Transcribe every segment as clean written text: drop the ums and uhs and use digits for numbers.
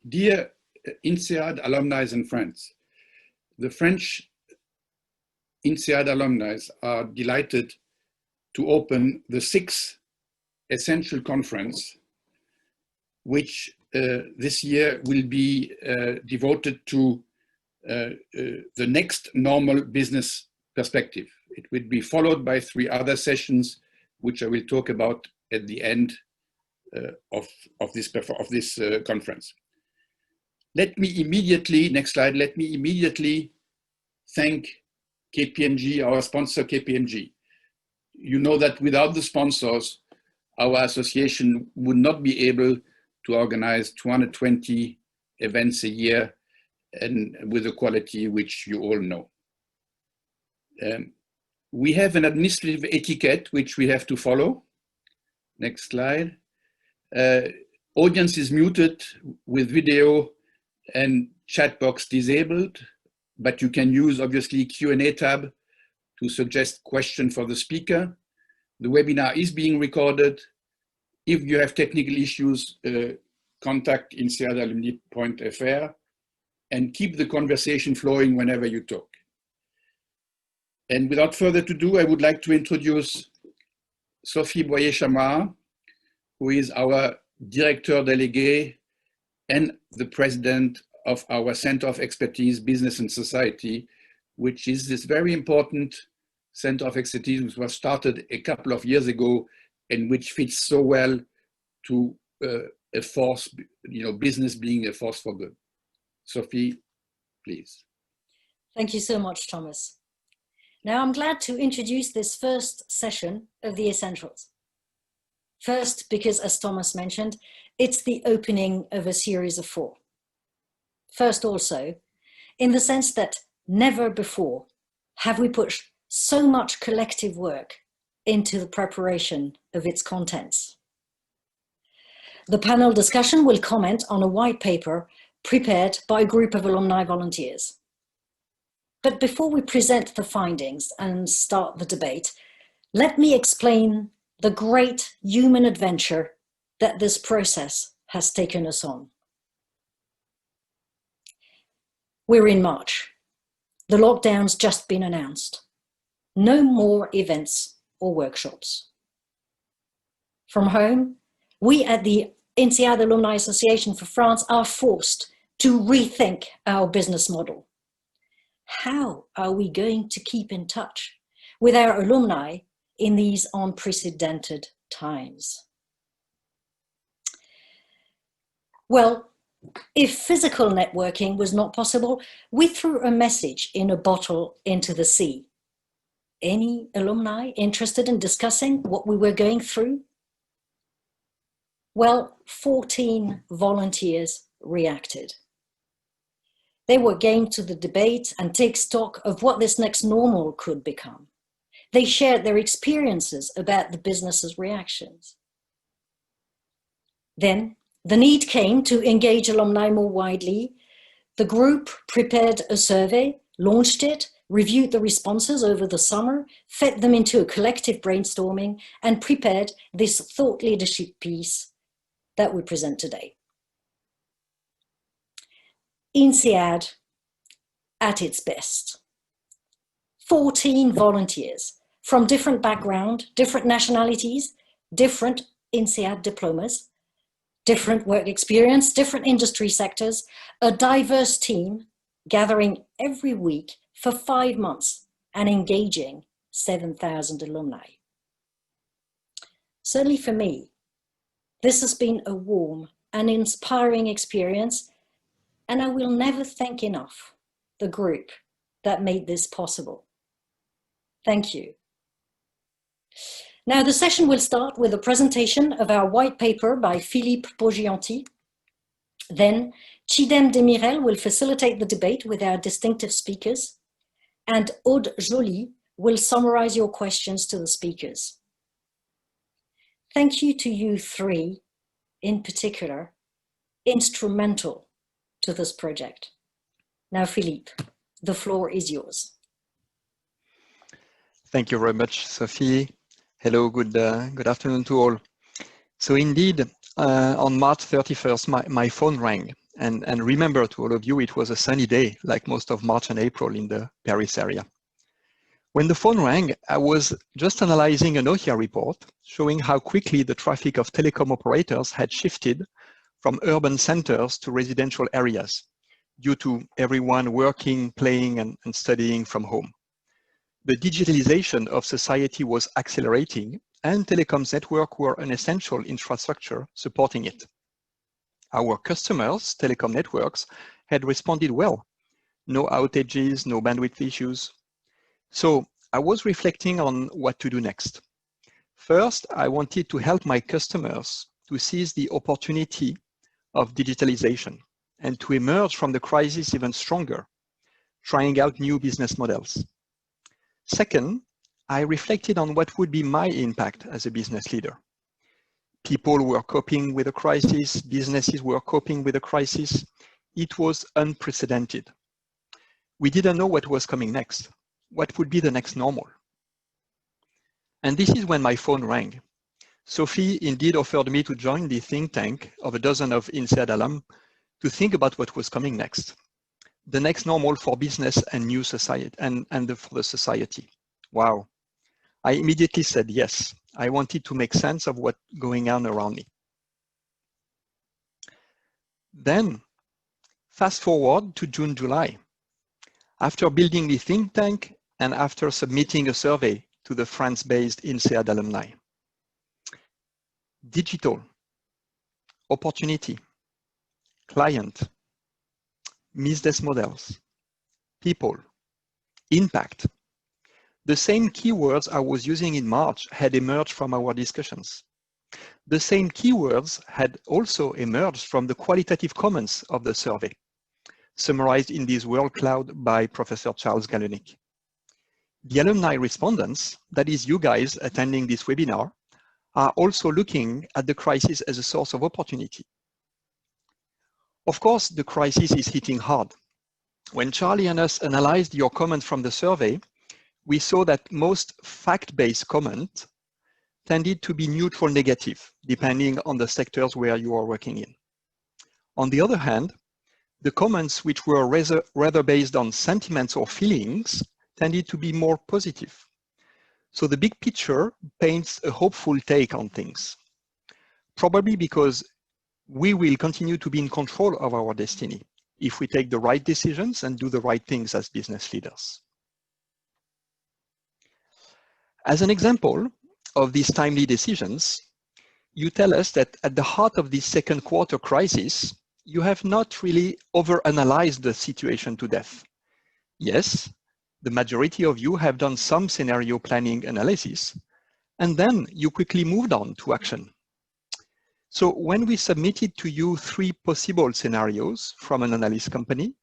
Dear INSEAD alumni and friends, the French INSEAD alumni are delighted to open the 6th Essential Conference, which this year will be devoted to the next normal business perspective. It will be followed by 3 other sessions, which I will talk about at the end of this conference. Let me immediately, next slide, let me immediately thank KPMG, our sponsor KPMG. You know that without the sponsors, our association would not be able to organize 220 events a year and with the quality which you all know. We have an administrative etiquette which we have to follow. Next slide. Audience is muted with video and chat box disabled, but you can use obviously Q&A tab to suggest questions for the speaker. The webinar is being recorded. If you have technical issues, contact INSEADalumni.fr and keep the conversation flowing whenever you talk. And without further ado, I would like to introduce Sophie Boyer-Chamard, who is our Directeur Délégué and the President of our Center of Expertise, Business and Society, which is this very important Center of Expertise which was started a couple of years ago and which fits so well to a force, business being a force for good. Sophie, please. Thank you so much, Thomas. Now I'm glad to introduce this first session of the Essentials. First, because as Thomas mentioned, it's the opening of a series of 4. First also, in the sense that never before have we put so much collective work into the preparation of its contents. The panel discussion will comment on a white paper prepared by a group of alumni volunteers. But before we present the findings and start the debate, let me explain the great human adventure that this process has taken us on. We're in March. The lockdown's just been announced. No more events or workshops. From home, we at the INSEAD Alumni Association for France are forced to rethink our business model. How are we going to keep in touch with our alumni in these unprecedented times? Well, if physical networking was not possible, we threw a message in a bottle into the sea. Any alumni interested in discussing what we were going through? Well, 14 volunteers reacted. They were game to the debate and take stock of what this next normal could become. They shared their experiences about the business's reactions. Then the need came to engage alumni more widely. The group prepared a survey, launched it, reviewed the responses over the summer, fed them into a collective brainstorming, and prepared this thought leadership piece that we present today. INSEAD at its best. 14 volunteers from different backgrounds, different nationalities, different INSEAD diplomas, different work experience, different industry sectors, a diverse team gathering every week for 5 months and engaging 7,000 alumni. Certainly for me, this has been a warm and inspiring experience, and I will never thank enough the group that made this possible. Thank you. Now the session will start with a presentation of our white paper by Philippe Poggianti. Then Chidem Demirel will facilitate the debate with our distinctive speakers, and Aude Joly will summarize your questions to the speakers. Thank you to you 3, in particular, instrumental to this project. Now, Philippe, the floor is yours. Thank you very much, Sophie. Hello, good afternoon to all. So indeed, on March 31st, my phone rang And remember, to all of you, it was a sunny day, like most of March and April in the Paris area. When the phone rang, I was just analyzing a Nokia report showing how quickly the traffic of telecom operators had shifted from urban centers to residential areas due to everyone working, playing, and studying from home. The digitalization of society was accelerating, and telecoms networks were an essential infrastructure supporting it. Our customers' telecom networks had responded well. No outages, no bandwidth issues. So I was reflecting on what to do next. First, I wanted to help my customers to seize the opportunity of digitalization and to emerge from the crisis even stronger, trying out new business models. Second, I reflected on what would be my impact as a business leader. People were coping with a crisis, businesses were coping with a crisis. It was unprecedented. We didn't know what was coming next. What would be the next normal? And this is when my phone rang. Sophie indeed offered me to join the think tank of a dozen of INSEAD alum to think about what was coming next. The next normal for business and new society and for the society. Wow. I immediately said yes. I wanted to make sense of what's going on around me. Then, fast forward to June, July. After building the think tank and after submitting a survey to the France-based INSEAD alumni. Digital, opportunity, client, business models, people, impact. The same keywords I was using in March had emerged from our discussions. The same keywords had also emerged from the qualitative comments of the survey, summarized in this word cloud by Professor Charles Galenic. The alumni respondents, that is you guys attending this webinar, are also looking at the crisis as a source of opportunity. Of course, the crisis is hitting hard. When Charlie and us analyzed your comment from the survey, we saw that most fact-based comments tended to be neutral negative, depending on the sectors where you are working in. On the other hand, the comments which were rather based on sentiments or feelings tended to be more positive. So the big picture paints a hopeful take on things, probably because we will continue to be in control of our destiny if we take the right decisions and do the right things as business leaders. As an example of these timely decisions, you tell us that at the heart of this second quarter crisis, you have not really overanalyzed the situation to death. Yes, the majority of you have done some scenario planning analysis, and then you quickly moved on to action. So when we submitted to you 3 possible scenarios from an analyst company,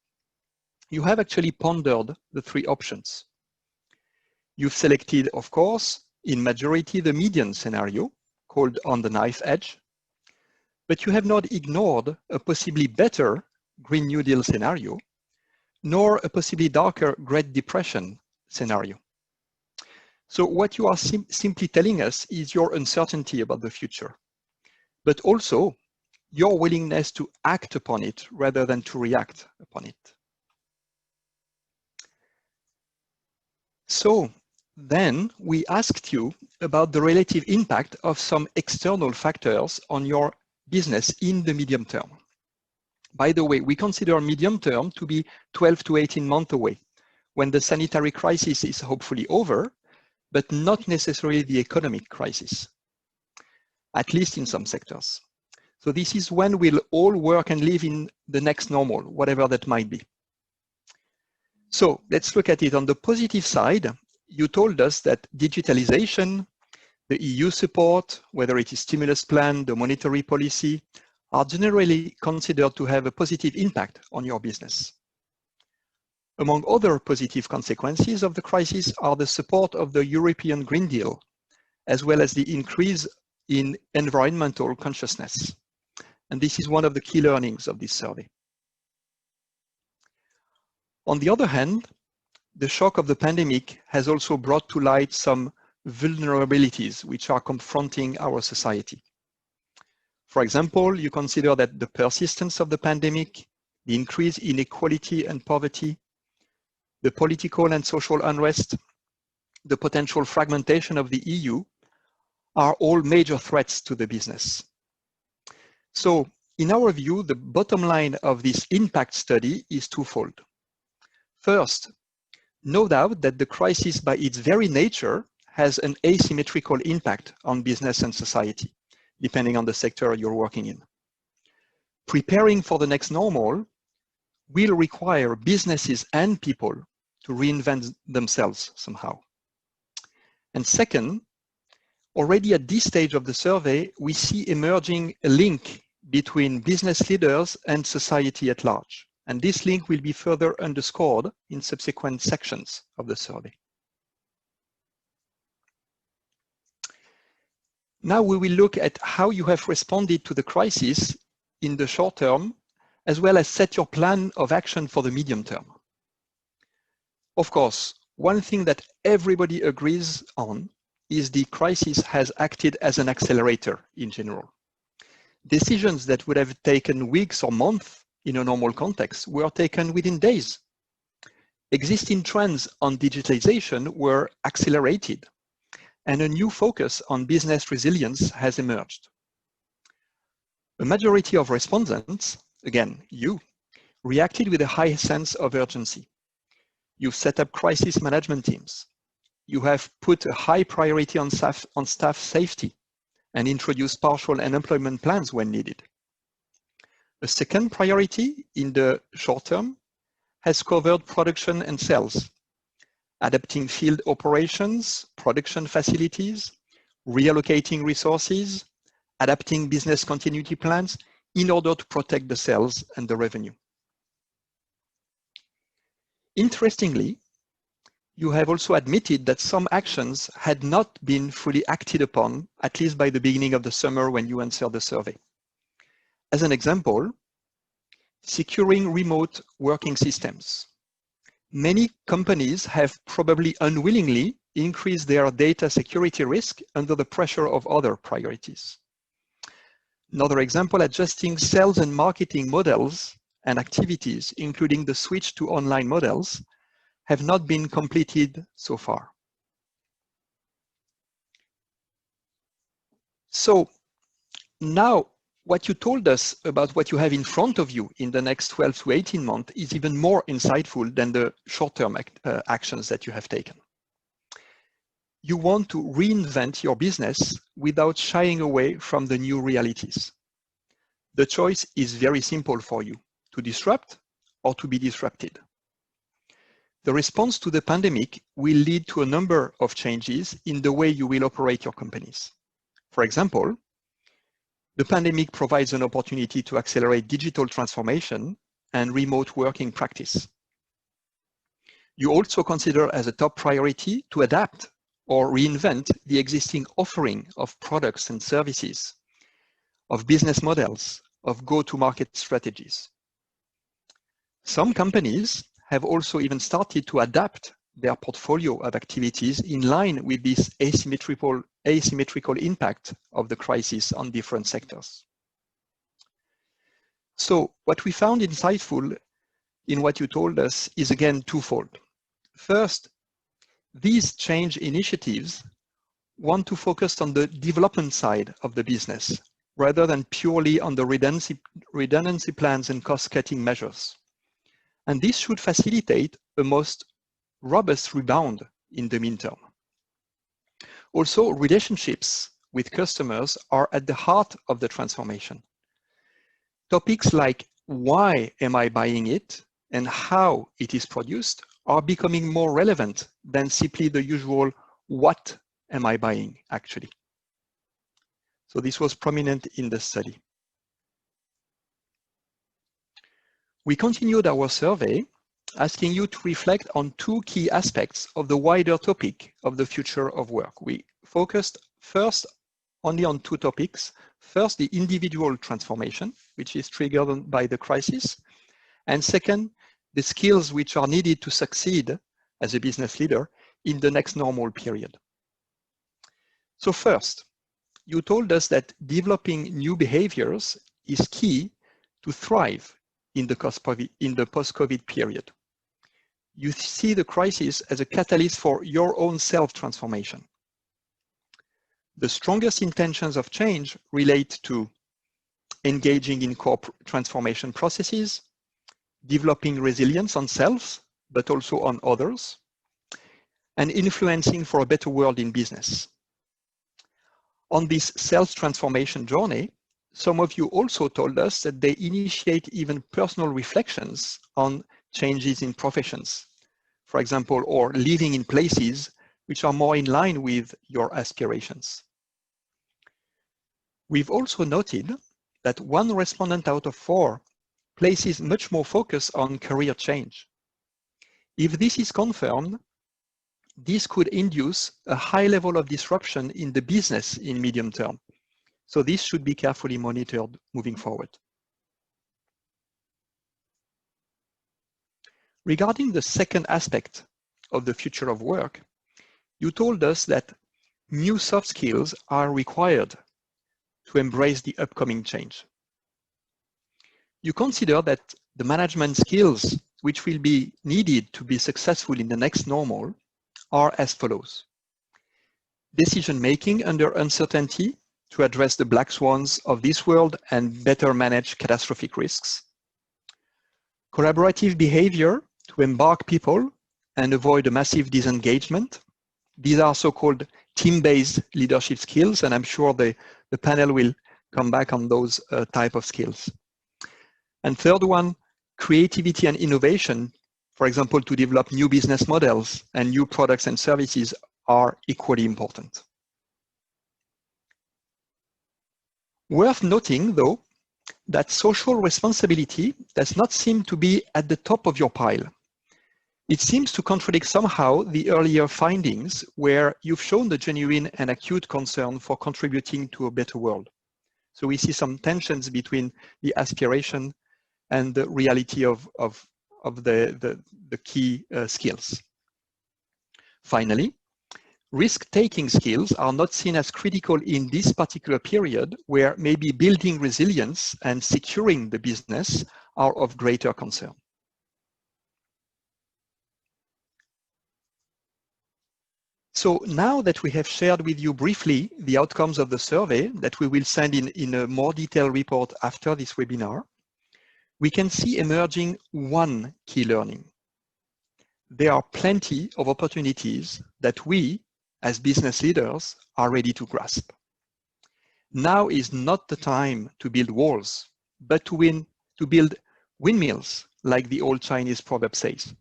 you have actually pondered the 3 options. You've selected, of course, in majority the median scenario, called on the knife edge, but you have not ignored a possibly better Green New Deal scenario, nor a possibly darker Great Depression scenario. So what you are simply telling us is your uncertainty about the future, but also your willingness to act upon it rather than to react upon it. So then we asked you about the relative impact of some external factors on your business in the medium term. By the way, we consider medium term to be 12 to 18 months away, when the sanitary crisis is hopefully over, but not necessarily the economic crisis, at least in some sectors. So this is when we'll all work and live in the next normal, whatever that might be. So let's look at it on the positive side. You told us that digitalization, the EU support, whether it is stimulus plan, the monetary policy, are generally considered to have a positive impact on your business. Among other positive consequences of the crisis are the support of the European Green Deal, as well as the increase in environmental consciousness. And this is one of the key learnings of this survey. On the other hand, the shock of the pandemic has also brought to light some vulnerabilities which are confronting our society. For example, you consider that the persistence of the pandemic, the increased inequality and poverty, the political and social unrest, the potential fragmentation of the EU are all major threats to the business. So, in our view, the bottom line of this impact study is twofold. First, no doubt that the crisis by its very nature has an asymmetrical impact on business and society, depending on the sector you're working in. Preparing for the next normal will require businesses and people to reinvent themselves somehow. And second, already at this stage of the survey, we see emerging a link between business leaders and society at large. And this link will be further underscored in subsequent sections of the survey. Now we will look at how you have responded to the crisis in the short term, as well as set your plan of action for the medium term. Of course, one thing that everybody agrees on is the crisis has acted as an accelerator in general. Decisions that would have taken weeks or months in a normal context were taken within days. Existing trends on digitalization were accelerated, and a new focus on business resilience has emerged. A majority of respondents, again, you, reacted with a high sense of urgency. You've set up crisis management teams. You have put a high priority on staff safety and introduced partial unemployment plans when needed. A second priority in the short term has covered production and sales, adapting field operations, production facilities, reallocating resources, adapting business continuity plans in order to protect the sales and the revenue. Interestingly, you have also admitted that some actions had not been fully acted upon, at least by the beginning of the summer when you answered the survey. As an example, securing remote working systems. Many companies have probably unwillingly increased their data security risk under the pressure of other priorities. Another example, adjusting sales and marketing models and activities, including the switch to online models, have not been completed so far. So now what you told us about what you have in front of you in the next 12 to 18 months is even more insightful than the short-term actions that you have taken. You want to reinvent your business without shying away from the new realities. The choice is very simple for you, to disrupt or to be disrupted. The response to the pandemic will lead to a number of changes in the way you will operate your companies. For example, the pandemic provides an opportunity to accelerate digital transformation and remote working practice. You also consider as a top priority to adapt or reinvent the existing offering of products and services, of business models, of go-to-market strategies. Some companies have also even started to adapt their portfolio of activities in line with this asymmetrical impact of the crisis on different sectors. So what we found insightful in what you told us is again twofold. First, these change initiatives want to focus on the development side of the business rather than purely on the redundancy plans and cost-cutting measures. And this should facilitate a most robust rebound in the midterm. Also, relationships with customers are at the heart of the transformation. Topics like why am I buying it and how it is produced are becoming more relevant than simply the usual what am I buying actually. So this was prominent in the study. We continued our survey asking you to reflect on two key aspects of the wider topic of the future of work. We focused first only on two topics. First, the individual transformation, which is triggered by the crisis. And second, the skills which are needed to succeed as a business leader in the next normal period. So first, you told us that developing new behaviors is key to thrive in the post-COVID period. You see the crisis as a catalyst for your own self-transformation. The strongest intentions of change relate to engaging in core transformation processes, developing resilience on self, but also on others, and influencing for a better world in business. On this self-transformation journey, some of you also told us that they initiate even personal reflections on changes in professions, for example, or living in places which are more in line with your aspirations. We've also noted that 1 respondent out of 4 places much more focus on career change. If this is confirmed, this could induce a high level of disruption in the business in medium term. So this should be carefully monitored moving forward. Regarding the second aspect of the future of work, you told us that new soft skills are required to embrace the upcoming change. You consider that the management skills which will be needed to be successful in the next normal are as follows: decision-making under uncertainty to address the black swans of this world and better manage catastrophic risks, collaborative behavior to embark people and avoid a massive disengagement. These are so-called team-based leadership skills, and I'm sure the panel will come back on those type of skills. And third one, creativity and innovation, for example, to develop new business models and new products and services, are equally important. Worth noting, though, that social responsibility does not seem to be at the top of your pile. It seems to contradict somehow the earlier findings where you've shown the genuine and acute concern for contributing to a better world. So we see some tensions between the aspiration and the reality of the key skills. Finally, risk-taking skills are not seen as critical in this particular period where maybe building resilience and securing the business are of greater concern. So now that we have shared with you briefly the outcomes of the survey that we will send in a more detailed report after this webinar, we can see emerging one key learning. There are plenty of opportunities that we, as business leaders, are ready to grasp. Now is not the time to build walls, but to build windmills, like the old Chinese proverb says.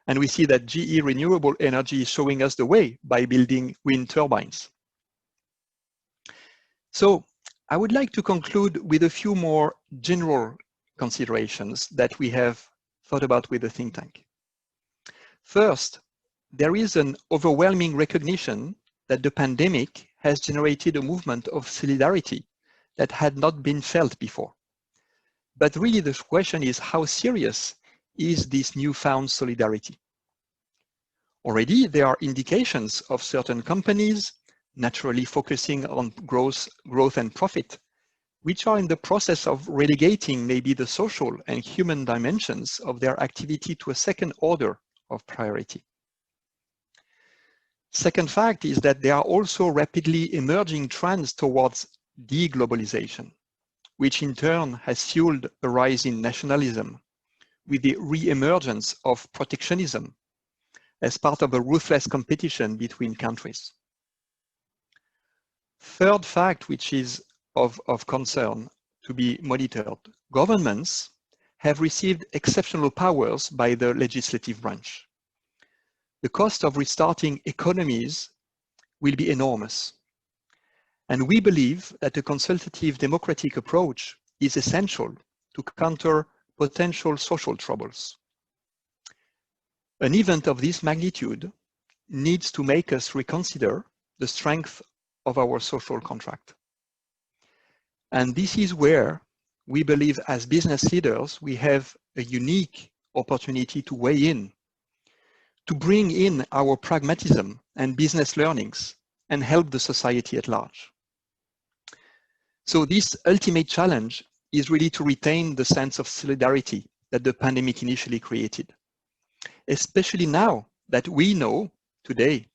And we see that GE Renewable Energy is showing us the way by building wind turbines. So I would like to conclude with a few more general considerations that we have thought about with the think tank. First, there is an overwhelming recognition that the pandemic has generated a movement of solidarity that had not been felt before. But really the question is, how serious is this newfound solidarity? Already there are indications of certain companies naturally focusing on growth and profit, which are in the process of relegating maybe the social and human dimensions of their activity to a second order of priority. Second fact is that there are also rapidly emerging trends towards deglobalization, which in turn has fueled a rise in nationalism, with the re-emergence of protectionism as part of a ruthless competition between countries. Third fact, which is of concern to be monitored, governments have received exceptional powers by the legislative branch. The cost of restarting economies will be enormous. And we believe that a consultative democratic approach is essential to counter potential social troubles. An event of this magnitude needs to make us reconsider the strength of our social contract. And this is where we believe as business leaders, we have a unique opportunity to weigh in, to bring in our pragmatism and business learnings and help the society at large. So this ultimate challenge is really to retain the sense of solidarity that the pandemic initially created, especially now that we know today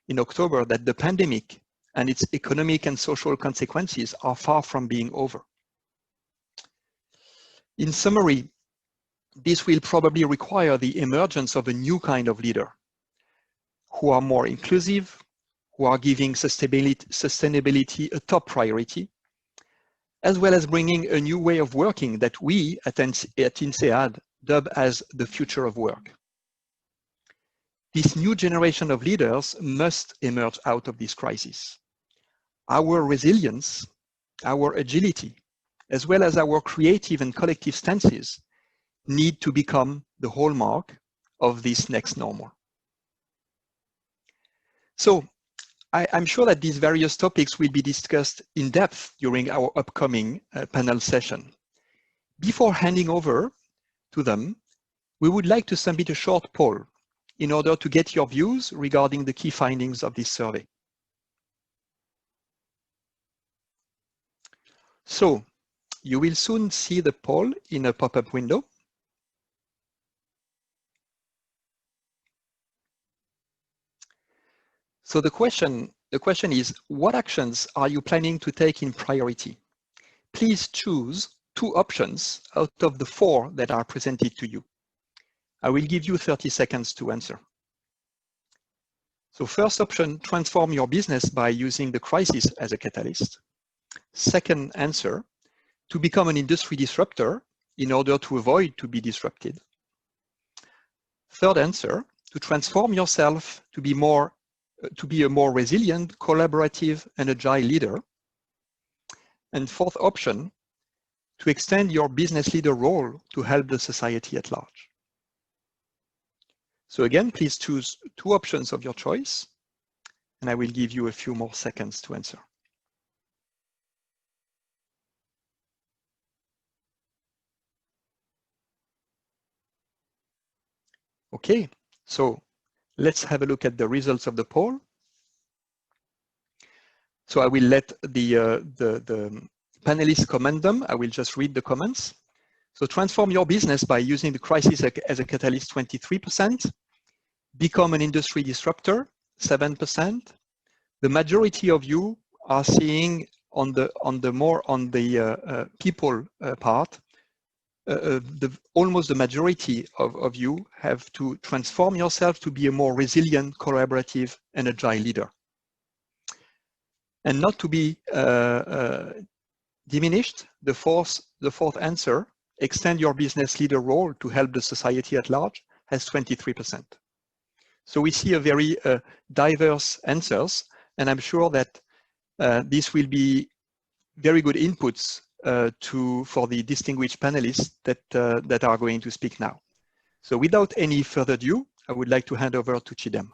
in October that the pandemic and its economic and social consequences are far from being over. In summary, this will probably require the emergence of a new kind of leader who are more inclusive, who are giving sustainability a top priority, as well as bringing a new way of working that we at INSEAD dub as the future of work. This new generation of leaders must emerge out of this crisis. Our resilience, our agility, as well as our creative and collective stances need to become the hallmark of this next normal. So I'm sure that these various topics will be discussed in depth during our upcoming panel session. Before handing over to them, we would like to submit a short poll in order to get your views regarding the key findings of this survey. So you will soon see the poll in a pop-up window. So the question is, what actions are you planning to take in priority? Please choose 2 options out of the 4 that are presented to you. I will give you 30 seconds to answer. So first option, transform your business by using the crisis as a catalyst. Second answer, to become an industry disruptor in order to avoid to be disrupted. Third answer, to transform yourself to be a more resilient, collaborative, and agile leader. And fourth option, to extend your business leader role to help the society at large. So again, please choose 2 options of your choice, and I will give you a few more seconds to answer. Okay, so let's have a look at the results of the poll. So I will let the panelists comment them. I will just read the comments. So transform your business by using the crisis as a catalyst, 23%. Become an industry disruptor, 7%. The majority of you are seeing on the people part, almost the majority of you have to transform yourself to be a more resilient, collaborative, and agile leader. And not to be diminished, the fourth answer, extend your business leader role to help the society at large, has 23%. So we see a very diverse answers, and I'm sure that this will be very good inputs for the distinguished panelists that are going to speak now. So without any further ado, I would like to hand over to Chidem.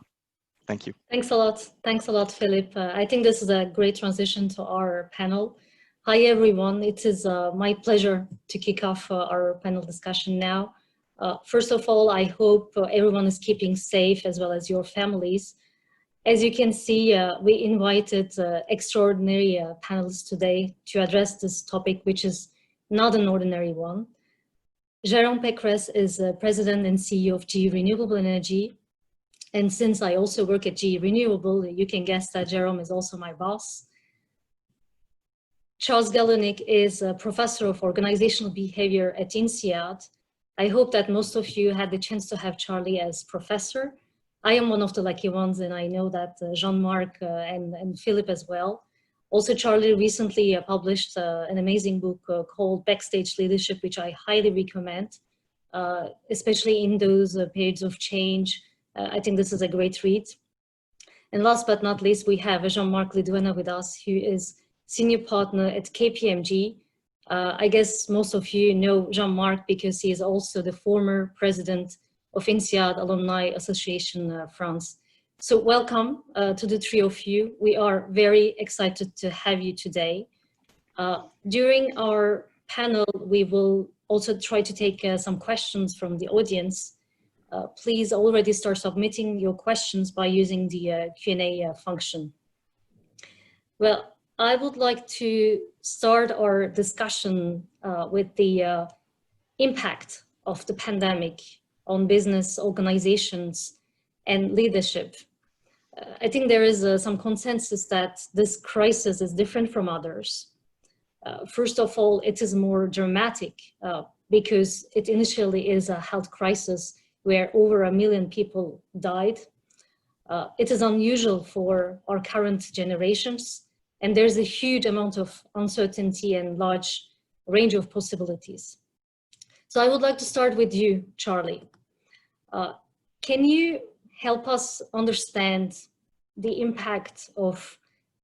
Thank you. Thanks a lot. Thanks a lot, Philippe. I think this is a great transition to our panel. Hi, everyone. It is my pleasure to kick off our panel discussion now. First of all, I hope everyone is keeping safe as well as your families. As you can see, we invited extraordinary panelists today to address this topic, which is not an ordinary one. Jérôme Pécresse is President and CEO of GE Renewable Energy. And since I also work at GE Renewable, you can guess that Jérôme is also my boss. Charles Galunick is a professor of organizational behavior at INSEAD. I hope that most of you had the chance to have Charlie as professor. I am one of the lucky ones, and I know that Jean-Marc and Philippe as well. Also, Charlie recently published an amazing book called Backstage Leadership, which I highly recommend, especially in those periods of change. I think this is a great read. And last but not least, we have Jean-Marc Leduena with us, who is senior partner at KPMG. I guess most of you know Jean-Marc because he is also the former president of INSEAD Alumni Association France. So welcome to the three of you. We are very excited to have you today. During our panel, we will also try to take some questions from the audience. Please already start submitting your questions by using the Q&A function. Well, I would like to start our discussion with the impact of the pandemic on business, organizations, and leadership. I think there is some consensus that this crisis is different from others. First of all, it is more dramatic because it initially is a health crisis where over 1 million people died. It is unusual for our current generations, and there's a huge amount of uncertainty and large range of possibilities. So I would like to start with you, Charlie. Can you help us understand the impact of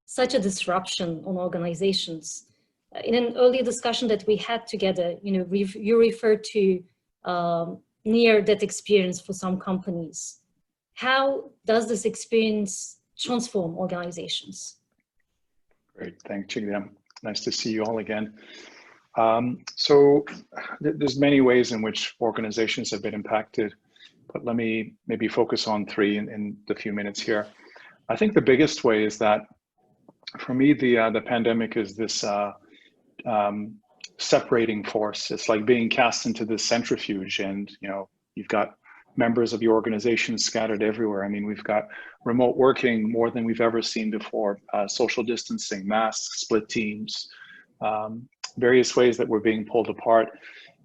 such a disruption on organizations? In an earlier discussion that we had together, you referred to near-death experience for some companies. How does this experience transform organizations? Great, thanks, Chigdam. Nice to see you all again. So there's many ways in which organizations have been impacted, but let me maybe focus on 3 in the few minutes here. I think the biggest way is that, for me, the pandemic is this separating force. It's like being cast into this centrifuge, and you've got members of your organization scattered everywhere. I mean, we've got remote working more than we've ever seen before, social distancing, masks, split teams, various ways that we're being pulled apart.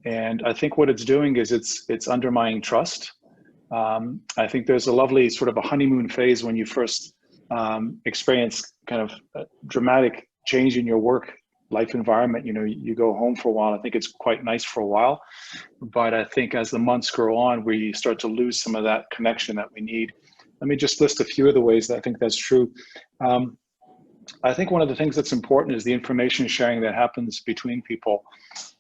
And I think what it's doing is it's undermining trust. I think there's a lovely sort of a honeymoon phase when you first experience kind of a dramatic change in your work life environment. You go home for a while. I think it's quite nice for a while, but I think as the months grow on, we start to lose some of that connection that we need. Let me just list a few of the ways that I think that's true. I think one of the things that's important is the information sharing that happens between people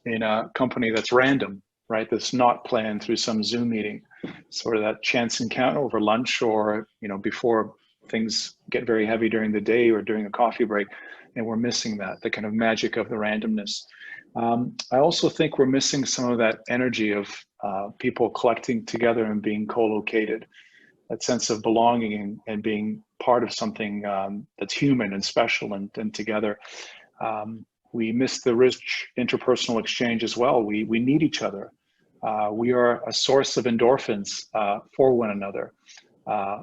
in a company that's random, right? That's not planned through some Zoom meeting, sort of that chance encounter over lunch, or before things get very heavy during the day or during a coffee break, and we're missing that, the kind of magic of the randomness. I also think we're missing some of that energy of people collecting together and being co-located, that sense of belonging and being part of something that's human and special and together. We miss the rich interpersonal exchange as well. We need each other. We are a source of endorphins for one another.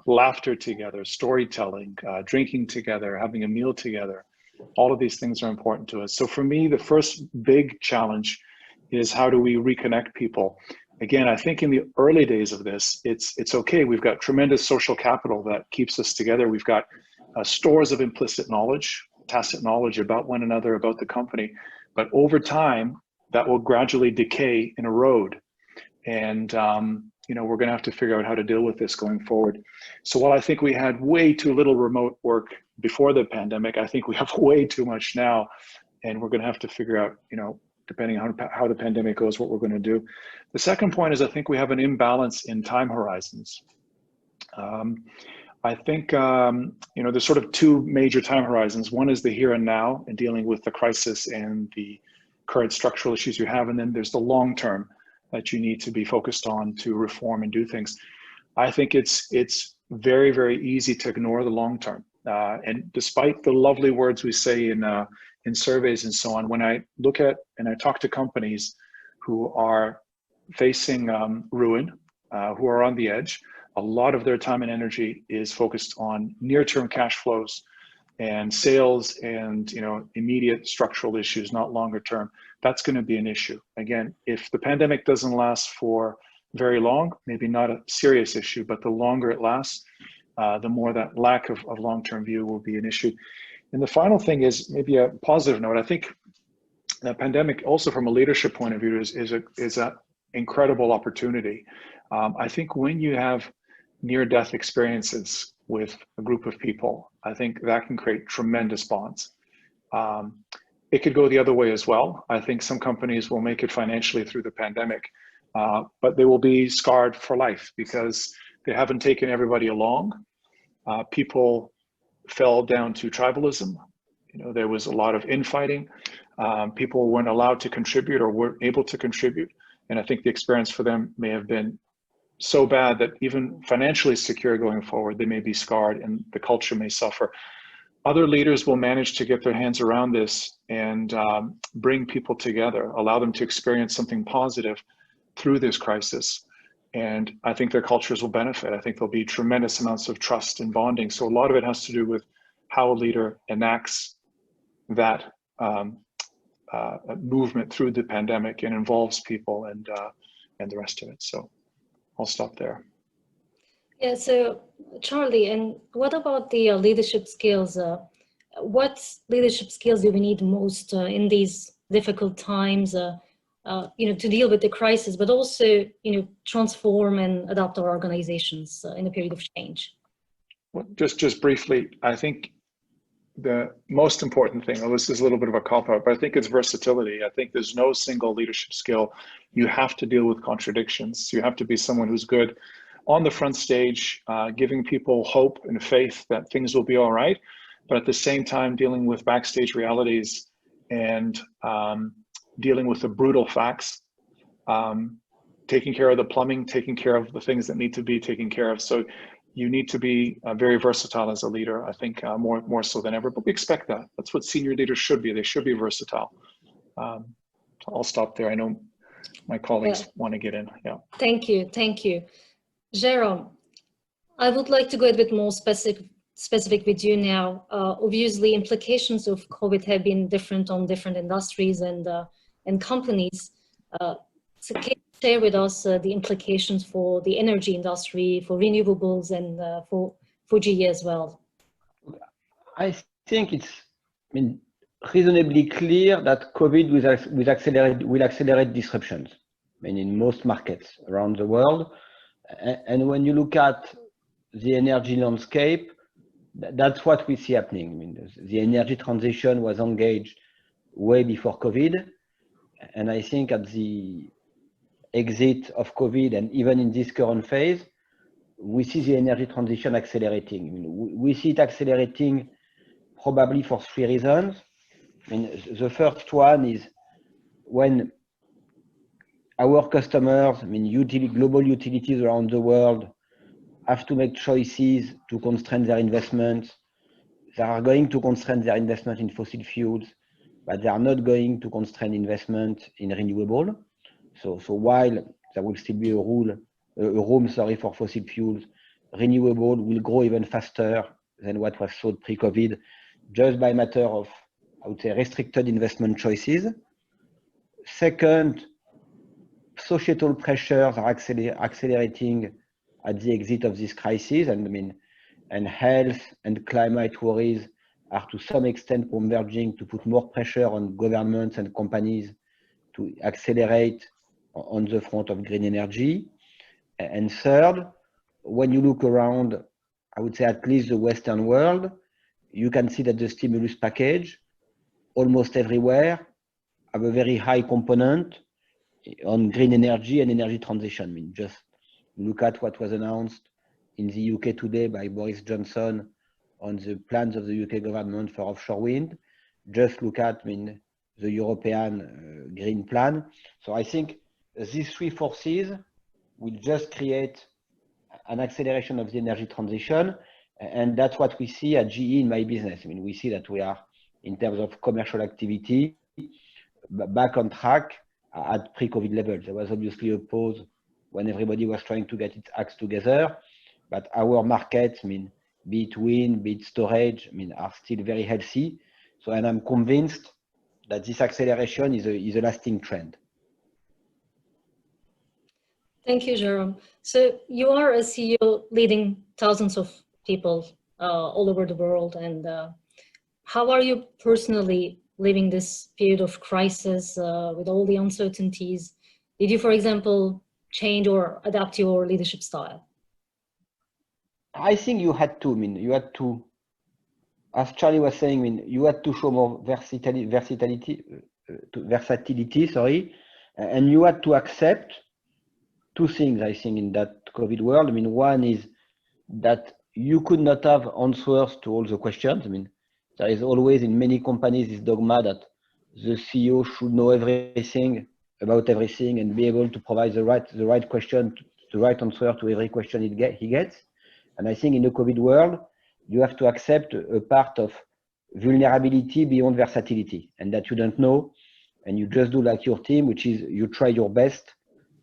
Laughter together, storytelling, drinking together, having a meal together. All of these things are important to us. So for me, the first big challenge is, how do we reconnect people? Again, I think in the early days of this, it's okay. We've got tremendous social capital that keeps us together. We've got stores of implicit knowledge, tacit knowledge about one another, about the company. But over time, that will gradually decay and erode. And we're going to have to figure out how to deal with this going forward. So while I think we had way too little remote work before the pandemic, I think we have way too much now, and we're going to have to figure out, depending on how the pandemic goes, what we're going to do. The second point is, I think we have an imbalance in time horizons. I think, there's sort of 2 major time horizons. One is the here and now and dealing with the crisis and the current structural issues you have. And then there's the long term that you need to be focused on to reform and do things. I think it's very, very easy to ignore the long term. And despite the lovely words we say in surveys and so on, when I look at and I talk to companies who are facing ruin, who are on the edge, a lot of their time and energy is focused on near-term cash flows and sales and immediate structural issues, not longer term. That's going to be an issue. Again, if the pandemic doesn't last for very long, maybe not a serious issue, but the longer it lasts, the more that lack of long-term view will be an issue. And the final thing is maybe a positive note. I think the pandemic also, from a leadership point of view, is an incredible opportunity. I think when you have near-death experiences with a group of people, I think that can create tremendous bonds. It could go the other way as well. I think some companies will make it financially through the pandemic, but they will be scarred for life because they haven't taken everybody along. People fell down to tribalism. There was a lot of infighting. People weren't allowed to contribute or weren't able to contribute. And I think the experience for them may have been so bad that even financially secure going forward, they may be scarred and the culture may suffer. other leaders will manage to get their hands around this and bring people together, allow them to experience something positive through this crisis. And I think their cultures will benefit. I think there'll be tremendous amounts of trust and bonding. So a lot of it has to do with how a leader enacts that movement through the pandemic and involves people and the rest of it. So I'll stop there. Yeah, so Charlie, and what about the leadership skills? What leadership skills do we need most in these difficult times, to deal with the crisis, but also, transform and adapt our organizations in a period of change? Well, just briefly, I think the most important thing, this is a little bit of a cop-out, but I think it's versatility. I think there's no single leadership skill. You have to deal with contradictions. You have to be someone who's good on the front stage, giving people hope and faith that things will be all right, but at the same time dealing with backstage realities and dealing with the brutal facts, taking care of the plumbing, taking care of the things that need to be taken care of. So you need to be very versatile as a leader, I think, more so than ever, but we expect that. That's what senior leaders should be. They should be versatile. So I'll stop there. I know my colleagues want to get in. Yeah. Thank you. Jérôme, I would like to go a bit more specific with you now. Obviously, implications of COVID have been different on different industries and companies. So can you share with us the implications for the energy industry, for renewables, and for GE as well? I think it's reasonably clear that COVID will accelerate disruptions in most markets around the world. And when you look at the energy landscape, that's what we see happening. The energy transition was engaged way before COVID. And I think at the exit of COVID and even in this current phase, we see the energy transition accelerating. We see it accelerating probably for three reasons. The first one is when our customers, global utilities around the world, have to make choices to constrain their investments. They are going to constrain their investment in fossil fuels, but they are not going to constrain investment in renewable. So while there will still be a room for fossil fuels, renewable will grow even faster than what was thought pre-COVID, just by matter of, I would say, restricted investment choices. Second, societal pressures are accelerating at the exit of this crisis, and health and climate worries are to some extent converging to put more pressure on governments and companies to accelerate on the front of green energy. And third, when you look around, I would say at least the Western world, you can see that the stimulus package almost everywhere have a very high component on green energy and energy transition. Just look at what was announced in the UK today by Boris Johnson on the plans of the UK government for offshore wind. Just look at the European Green Plan. So I think these three forces will just create an acceleration of the energy transition. And that's what we see at GE in my business. We see that we are, in terms of commercial activity, back on track at pre-COVID levels. There was obviously a pause when everybody was trying to get its acts together, but our markets, be it wind, be it storage, are still very healthy. So, and I'm convinced that this acceleration is a lasting trend. Thank you, Jérôme. So you are a CEO leading thousands of people all over the world. And how are you personally living this period of crisis with all the uncertainties? Did you, for example, change or adapt your leadership style? I think you had to. You had to, as Charlie was saying, you had to show more versatility, and you had to accept two things, I think, in that COVID world. One is that you could not have answers to all the questions. There is always in many companies this dogma that the CEO should know everything about everything and be able to provide the right question, the right answer to every question he gets. And I think in the COVID world, you have to accept a part of vulnerability beyond versatility, and that you don't know, and you just do like your team, which is you try your best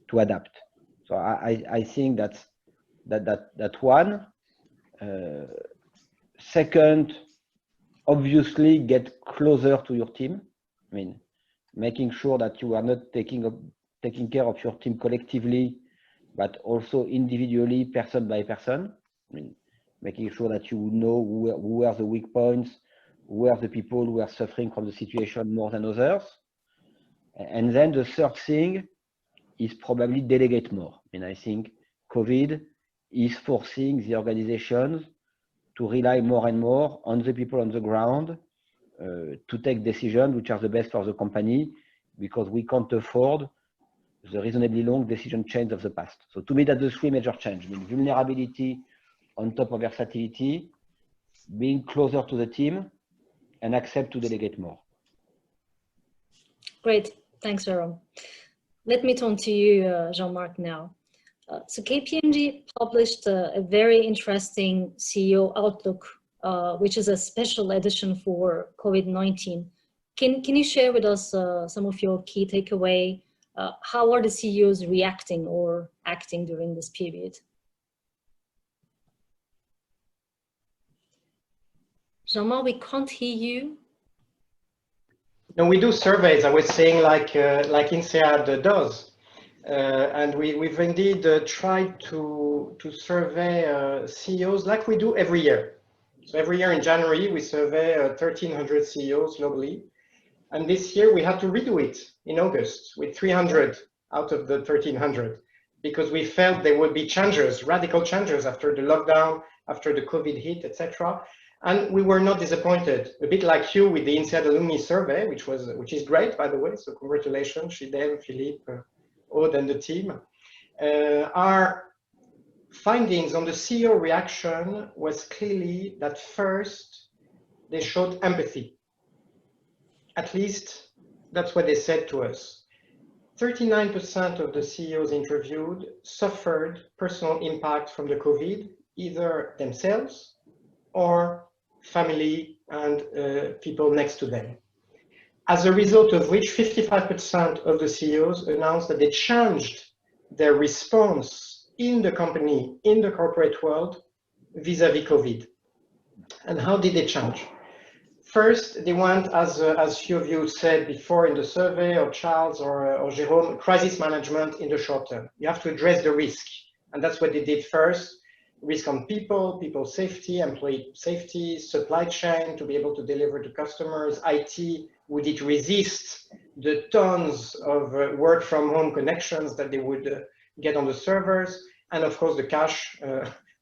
to adapt. So I think that's that one. Second, obviously get closer to your team. I mean, making sure that you are not taking care of your team collectively, but also individually, person by person. I mean, making sure that you know who are the weak points, who are the people who are suffering from the situation more than others. And then the third thing is probably delegate more. And I think COVID is forcing the organizations to rely more and more on the people on the ground to take decisions which are the best for the company, because we can't afford the reasonably long decision chains of the past. So to me, that's the three major changes. I mean, vulnerability on top of versatility, being closer to the team, and accept to delegate more. Great, thanks, Jerome. Let me turn to you, Jean-Marc, now. So KPMG published a very interesting CEO Outlook, which is a special edition for COVID-19. Can you share with us some of your key takeaway? How are the CEOs reacting or acting during this period? Jean-Marc, we can't hear you. No, we do surveys, I was saying, like INSEAD does. And we've indeed tried to survey CEOs like we do every year. So every year in January, we survey 1,300 CEOs globally. And this year we had to redo it in August with 300 out of the 1,300, because we felt there would be changes, radical changes after the lockdown, after the COVID hit, etc. And we were not disappointed, a bit like you with the INSEAD Alumni survey, which is great, by the way. So congratulations, Shidem, Philippe, Aude, and the team. Our findings on the CEO reaction was clearly that first, they showed empathy. At least that's what they said to us. 39% of the CEOs interviewed suffered personal impact from the COVID, either themselves or family and people next to them. As a result of which 55% of the CEOs announced that they changed their response in the company, in the corporate world, vis-à-vis COVID. And how did they change? First, they want, as few of you said before in the survey, or Charles or Jérôme, crisis management in the short term. You have to address the risk. And that's what they did first. Risk on people safety, employee safety, supply chain to be able to deliver to customers, IT, would it resist the tons of work from home connections that they would get on the servers, and of course the cash,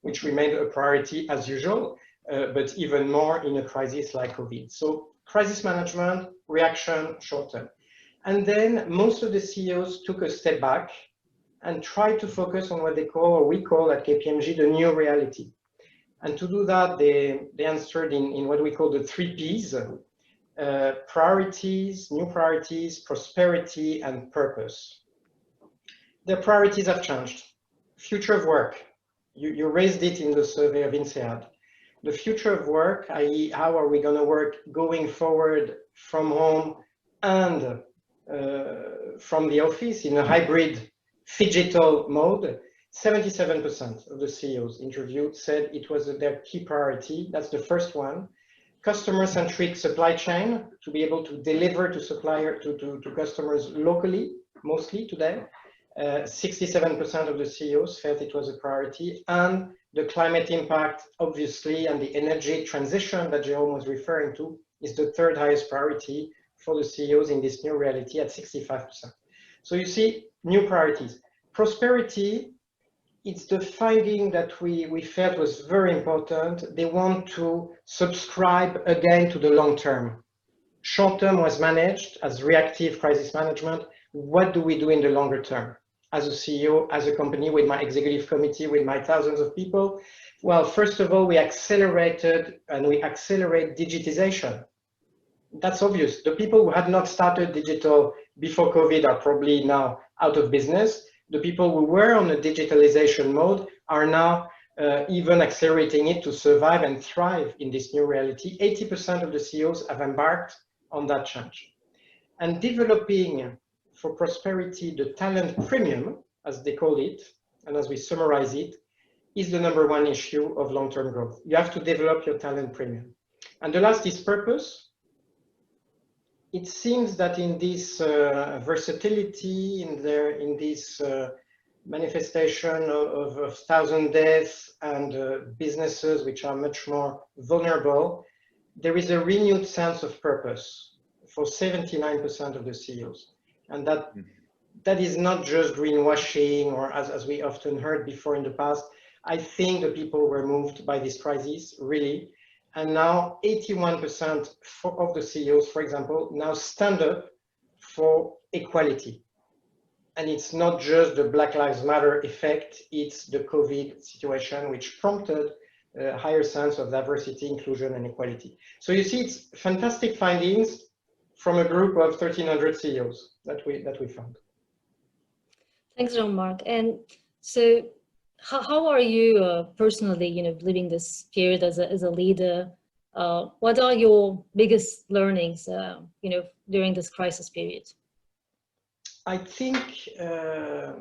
which remained a priority as usual, but even more in a crisis like COVID. So crisis management, reaction, short term. And then most of the CEOs took a step back and try to focus on what they call, or we call at KPMG, the new reality. And to do that, they answered in what we call the 3 Ps, priorities, new priorities, prosperity, and purpose. Their priorities have changed. Future of work, you raised it in the survey of INSEAD. The future of work, i.e. how are we gonna work going forward from home and from the office in a hybrid phygital mode, 77% of the CEOs interviewed said it was their key priority. That's the first one. Customer-centric supply chain, to be able to deliver to customers locally, mostly today. 67% of the CEOs felt it was a priority. And the climate impact, obviously, and the energy transition that Jérôme was referring to is the third highest priority for the CEOs in this new reality at 65%. So you see, new priorities. Prosperity, it's the finding that we felt was very important. They want to subscribe again to the long term. Short term was managed as reactive crisis management. What do we do in the longer term? As a CEO, as a company, with my executive committee, with my thousands of people? Well, first of all, we accelerated and we accelerate digitization. That's obvious. The people who had not started digital before COVID are probably now out of business. The people who were on a digitalization mode are now even accelerating it to survive and thrive in this new reality. 80% of the CEOs have embarked on that change. And developing for prosperity the talent premium, as they call it, and as we summarize it, is the #1 issue of long-term growth. You have to develop your talent premium. And the last is purpose. It seems that in this versatility, in this manifestation of 1,000 deaths and businesses which are much more vulnerable, there is a renewed sense of purpose for 79% of the CEOs. And that is not just greenwashing, or as we often heard before in the past. I think the people were moved by this crisis, really. And now 81% of the CEOs, for example, now stand up for equality. And it's not just the Black Lives Matter effect, it's the COVID situation which prompted a higher sense of diversity, inclusion, and equality. So you see, it's fantastic findings from a group of 1,300 CEOs that we found. Thanks, Jean-Marc. And so how are you personally, living this period as a leader? What are your biggest learnings, during this crisis period? I think I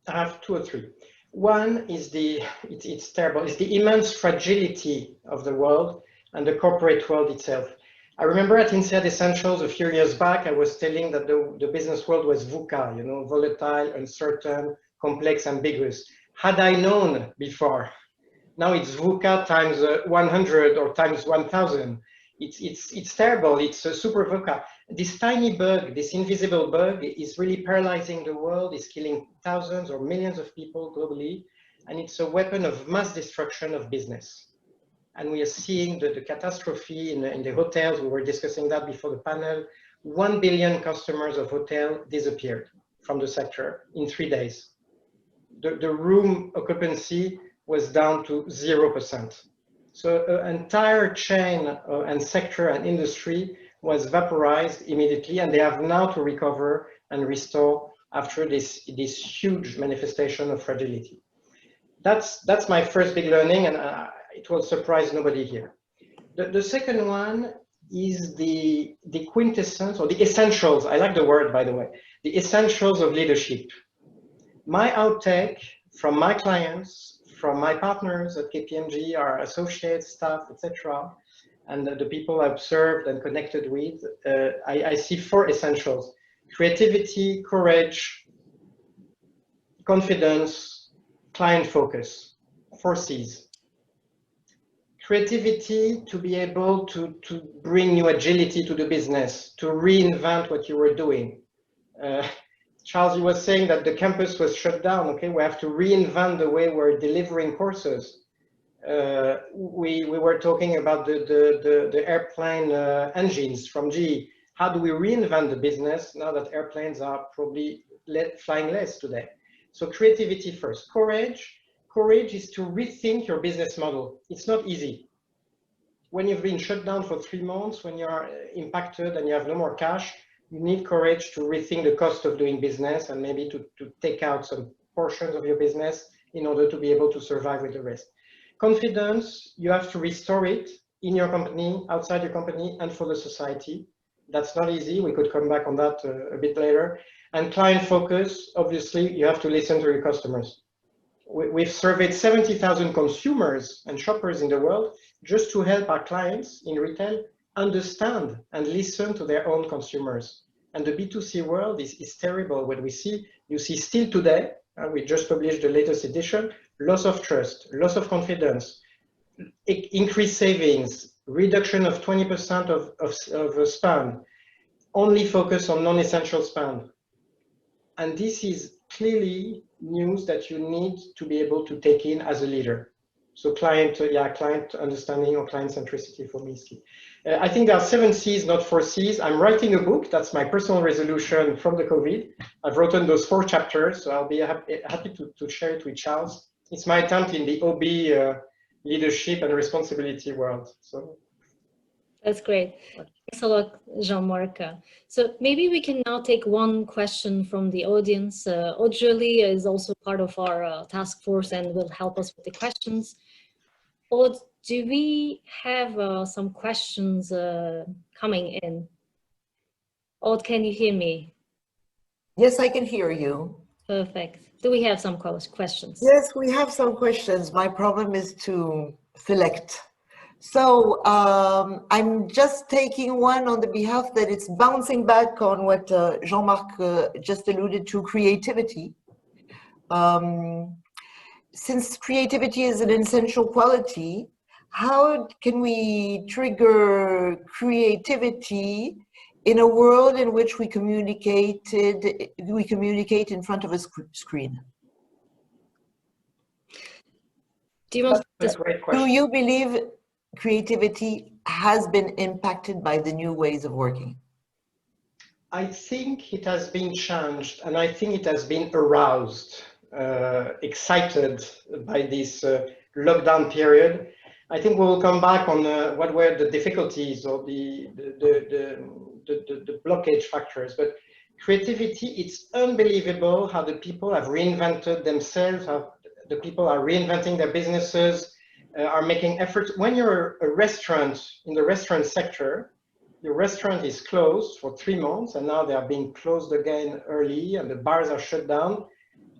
have 2 or 3. One is it's terrible. It's the immense fragility of the world and the corporate world itself. I remember at INSEAD Essentials a few years back, I was telling that the business world was VUCA, volatile, uncertain, complex, ambiguous. Had I known before, now it's VUCA times 100 or times 1,000. It's terrible. It's a super VUCA. This tiny bug, this invisible bug, is really paralyzing the world. It's killing thousands or millions of people globally, and it's a weapon of mass destruction of business. And we are seeing the catastrophe in the hotels. We were discussing that before the panel. 1 billion customers of hotel disappeared from the sector in 3 days. The room occupancy was down to 0%. So an entire chain and sector and industry was vaporized immediately, and they have now to recover and restore after this huge manifestation of fragility. That's my first big learning, and it will surprise nobody here. The second one is the quintessence, or the essentials. I like the word, by the way. The essentials of leadership. My outtake from my clients, from my partners at KPMG, our associates, staff, etc., and the people I observed and connected with, I see 4 essentials: creativity, courage, confidence, client focus. 4 C's. Creativity, to be able to bring new agility to the business, to reinvent what you were doing. Charles, you were saying that the campus was shut down. Okay, we have to reinvent the way we're delivering courses. We were talking about the airplane engines from GE. How do we reinvent the business now that airplanes are probably flying less today? So creativity first. Courage is to rethink your business model. It's not easy. When you've been shut down for 3 months, when you are impacted and you have no more cash, you need courage to rethink the cost of doing business and maybe to take out some portions of your business in order to be able to survive with the rest. Confidence, you have to restore it in your company, outside your company, and for the society. That's not easy. We could come back on that a bit later. And client focus, obviously, you have to listen to your customers. We've surveyed 70,000 consumers and shoppers in the world just to help our clients in retail understand and listen to their own consumers. And the B2C world is terrible. What you see still today, we just published the latest edition, loss of trust, loss of confidence, increased savings, reduction of 20% of spend, only focus on non-essential spend. And this is clearly news that you need to be able to take in as a leader. So client understanding or client centricity for me is key. I think there are 7 C's, not 4 C's. I'm writing a book. That's my personal resolution from the COVID. I've written those 4 chapters, so I'll be happy to share it with Charles. It's my attempt in the OB leadership and responsibility world. So that's great. Thanks a lot, Jean-Marc. So maybe we can now take one question from the audience. Aude is also part of our task force and will help us with the questions. Aude, do we have some questions coming in? Aude, can you hear me? Yes, I can hear you. Perfect. Do we have some questions? Yes, we have some questions. My problem is to select. So I'm just taking one on the behalf that it's bouncing back on what Jean-Marc just alluded to, creativity. Since creativity is an essential quality, how can we trigger creativity in a world in which we communicate in front of a screen? Do you want That's a great question. Do you believe creativity has been impacted by the new ways of working? I think it has been changed, and I think it has been aroused, excited by this lockdown period. I think we will come back on what were the difficulties or the blockage factors, but creativity, it's unbelievable how the people have reinvented themselves, how the people are reinventing their businesses, are making efforts. When you're a restaurant, in the restaurant sector, your restaurant is closed for 3 months and now they are being closed again early and the bars are shut down.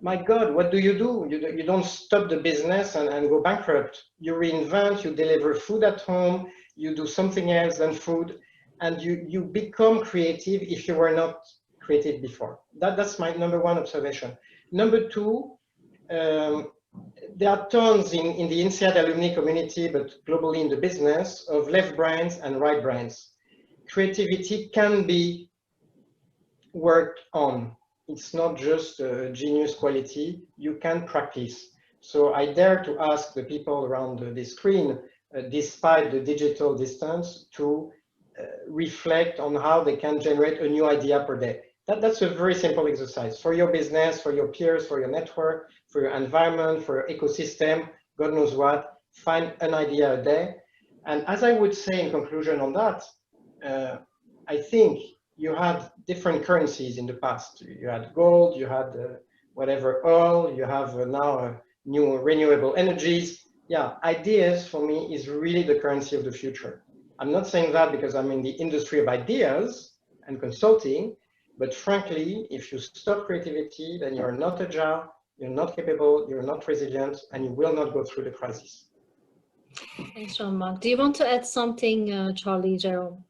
My God, what do? You don't stop the business and go bankrupt. You reinvent, you deliver food at home, you do something else than food, and you become creative if you were not creative before. That's my number one observation. Number two, there are tons in the INSEAD alumni community, but globally in the business, of left brains and right brains. Creativity can be worked on. It's not just a genius quality, you can practice. So I dare to ask the people around the screen, despite the digital distance, to reflect on how they can generate a new idea per day. That's a very simple exercise for your business, for your peers, for your network, for your environment, for your ecosystem, God knows what. Find an idea a day. And as I would say in conclusion on that, I think you had different currencies in the past. You had gold, you had whatever oil, you have now new renewable energies. Yeah, ideas for me is really the currency of the future. I'm not saying that because I'm in the industry of ideas and consulting, but frankly, if you stop creativity, then you're not agile, you're not capable, you're not resilient, and you will not go through the crisis. Thanks, Jean-Marc. Do you want to add something, Charlie, Jerome?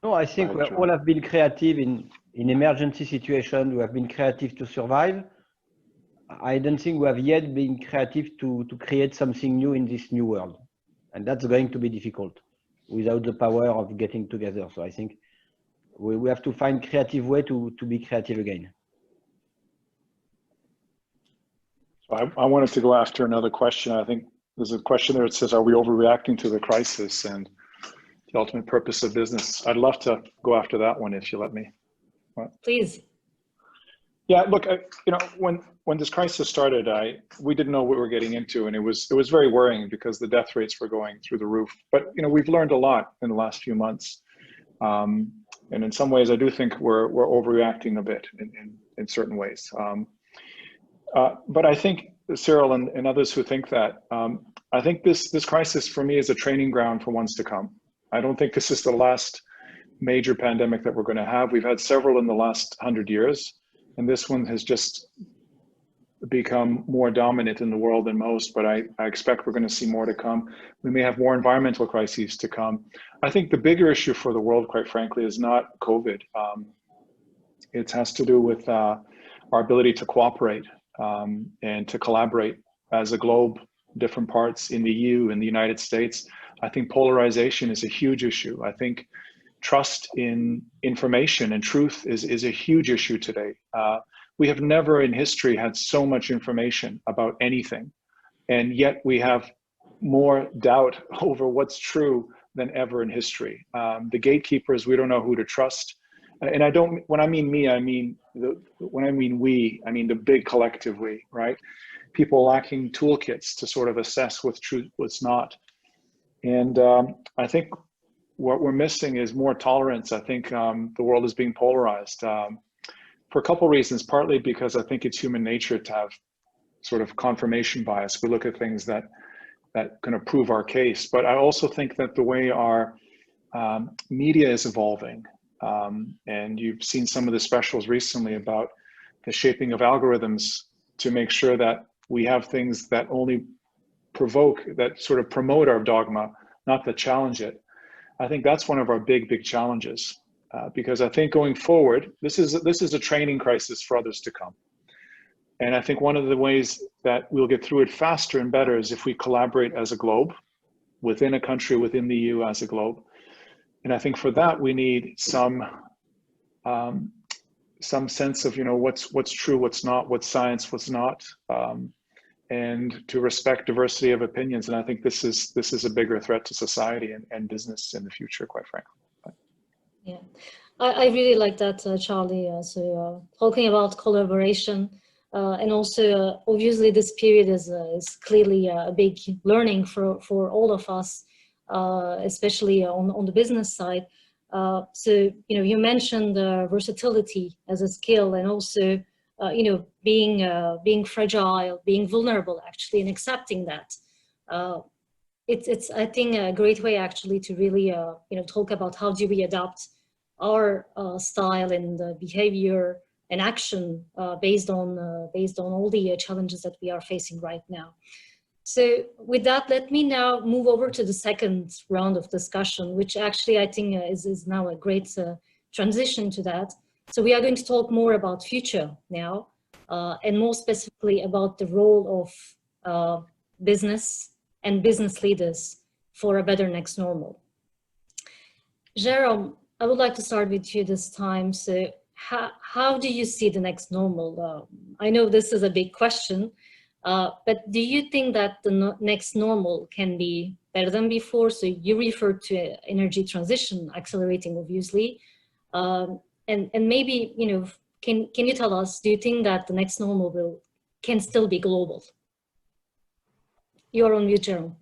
No, I think we all have been creative in emergency situations. We have been creative to survive. I don't think we have yet been creative to create something new in this new world. And that's going to be difficult without the power of getting together. So I think we have to find creative way to be creative again. I wanted to go after another question. I think there's a question there that says, are we overreacting to the crisis and the ultimate purpose of business? I'd love to go after that one if you let me. Please. Yeah, look, you know, when this crisis started, we didn't know what we were getting into, and it was very worrying because the death rates were going through the roof. But you know, we've learned a lot in the last few months, and in some ways, I do think we're overreacting a bit in certain ways. But I think Cyril and others who think that, I think this crisis for me is a training ground for ones to come. I don't think this is the last major pandemic that we're going to have. We've had several in the last 100 years. And this one has just become more dominant in the world than most, but I expect we're going to see more to come. We may have more environmental crises to come. I think the bigger issue for the world, quite frankly, is not COVID. It has to do with our ability to cooperate and to collaborate as a globe, different parts in the EU, in the United States. I think polarization is a huge issue. I think trust in information and truth is a huge issue today. We have never in history had so much information about anything, and yet we have more doubt over what's true than ever in history. The gatekeepers, we don't know who to trust. And I don't, when I mean me, I mean, when I mean we, I mean the big collective we, right? People lacking toolkits to sort of assess what's true, what's not. And I think what we're missing is more tolerance. I think the world is being polarized for a couple reasons, partly because I think it's human nature to have sort of confirmation bias. We look at things that kind of prove our case, but I also think that the way our media is evolving, and you've seen some of the specials recently about the shaping of algorithms to make sure that we have things that only provoke, that sort of promote our dogma, not that challenge it. I think that's one of our big challenges, because I think going forward, this is a training crisis for others to come. And I think one of the ways that we'll get through it faster and better is if we collaborate as a globe, within a country, within the EU as a globe. And I think for that, we need some sense of, you know, what's true, what's not, what's science, what's not, and to respect diversity of opinions. And I think this is a bigger threat to society and business in the future, quite frankly. Yeah, I really like that, Charlie. Talking about collaboration, and also obviously this period is clearly a big learning for all of us, especially on the business side. So, you know, you mentioned versatility as a skill, and also, you know, being fragile, being vulnerable, actually, and accepting that. It's I think a great way actually to really you know, talk about how do we adapt our style and behavior and action based on all the challenges that we are facing right now. So with that, let me now move over to the second round of discussion, which actually I think is now a great transition to that. So we are going to talk more about future now, and more specifically about the role of business and business leaders for a better next normal. Jérôme, I would like to start with you this time. So how do you see the next normal? I know this is a big question, but do you think that the next normal can be better than before? So you referred to energy transition accelerating, obviously. And maybe, you know, can you tell us, do you think that the next normal can still be global? You're on mute, Jérôme.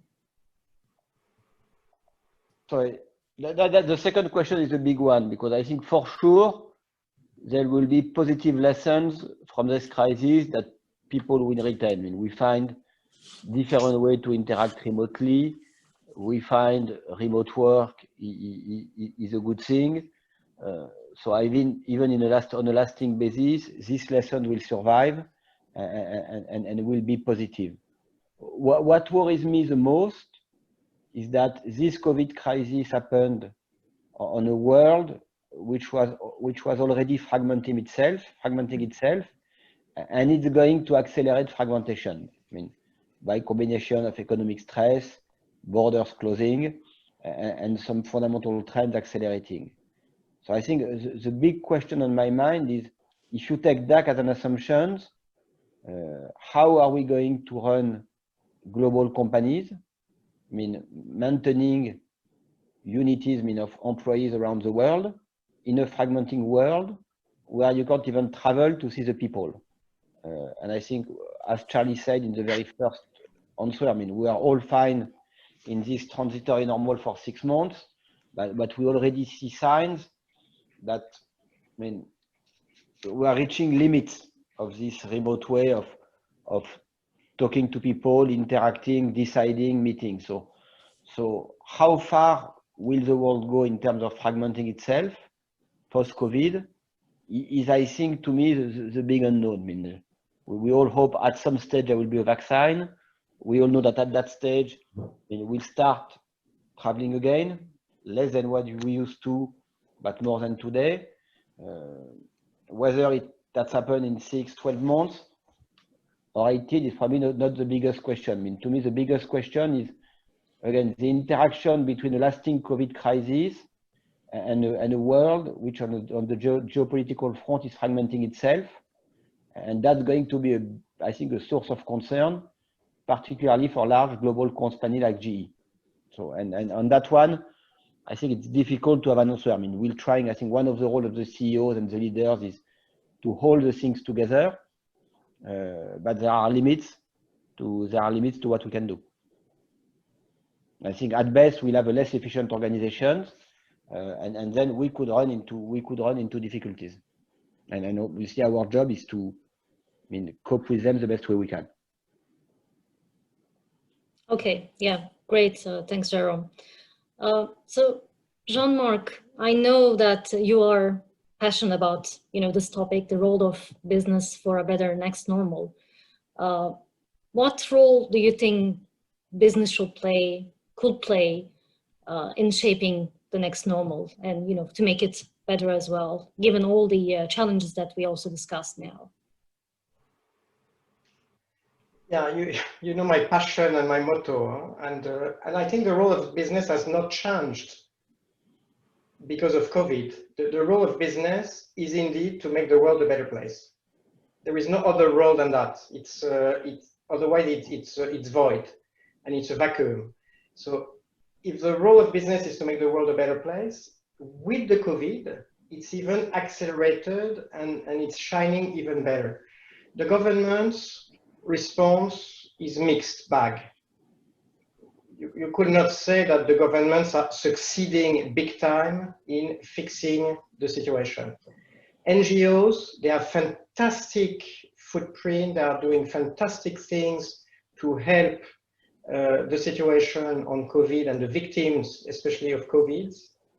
Sorry, the second question is a big one, because I think for sure there will be positive lessons from this crisis that people will retain. I mean, we find different ways to interact remotely. We find remote work is a good thing. So I mean, even on a lasting basis, this lesson will survive and will be positive. What worries me the most is that this COVID crisis happened on a world which was already fragmenting itself, and it's going to accelerate fragmentation. I mean, by combination of economic stress, borders closing, and some fundamental trends accelerating. So I think the big question on my mind is, if you take that as an assumption, how are we going to run global companies? I mean, maintaining unities, I mean, of employees around the world in a fragmenting world where you can't even travel to see the people. And I think, as Charlie said in the very first answer, I mean, we are all fine in this transitory normal for 6 months, but we already see signs that, I mean, we are reaching limits of this remote way of talking to people, interacting, deciding, meeting. So how far will the world go in terms of fragmenting itself post-COVID is, I think, to me, the big unknown. I mean, we all hope at some stage there will be a vaccine. We all know that at that stage, I mean, we'll start traveling again, less than what we used to, but more than today. Whether that's happened in 6, 12 months or 18 is probably not the biggest question. I mean, to me, the biggest question is, again, the interaction between a lasting COVID crisis and a world which on the geopolitical front is fragmenting itself. And that's going to be, I think, a source of concern, particularly for large global companies like GE. So, and on that one, I think it's difficult to have an answer. I mean, we're trying, I think one of the roles of the CEOs and the leaders is to hold the things together, but there are limits to what we can do. I think at best we'll have a less efficient organization, and then we could run into difficulties. And I know we see our job is to, cope with them the best way we can. Okay, yeah, great. Thanks, Jerome. So Jean-Marc, I know that you are passionate about, this topic, the role of business for a better next normal. What role do you think business could play in shaping the next normal, and to make it better as well, given all the challenges that we also discussed now? Yeah, you know my passion and my motto, and I think the role of business has not changed because of COVID. The role of business is indeed to make the world a better place. There is no other role than that. Otherwise it's void, and it's a vacuum. So if the role of business is to make the world a better place, with the COVID, it's even accelerated and it's shining even better. The government's response is mixed bag. You could not say that the governments are succeeding big time in fixing the situation. NGOs, they have fantastic footprint, they are doing fantastic things to help the situation on COVID and the victims, especially of COVID,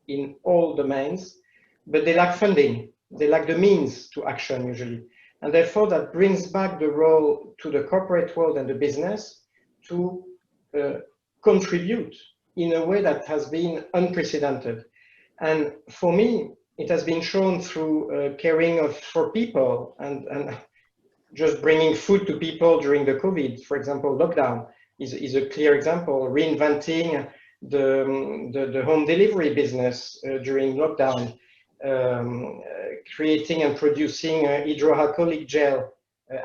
in all domains, but they lack funding, they lack the means to action usually. And therefore that brings back the role to the corporate world and the business to contribute in a way that has been unprecedented. And for me, it has been shown through caring for people and just bringing food to people during the COVID. For example, lockdown is a clear example, reinventing the home delivery business during lockdown, creating and producing hydroalcoholic gel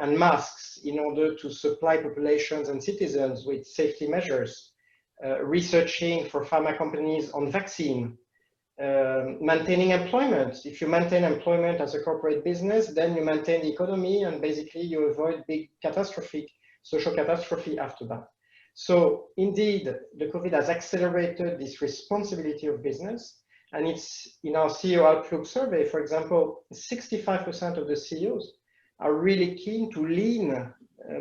and masks in order to supply populations and citizens with safety measures, researching for pharma companies on vaccine, maintaining employment. If you maintain employment as a corporate business, then you maintain the economy and basically you avoid big social catastrophe after that. So indeed, the COVID has accelerated this responsibility of business, and it's in our CEO Outlook survey, for example, 65% of the CEOs are really keen to lean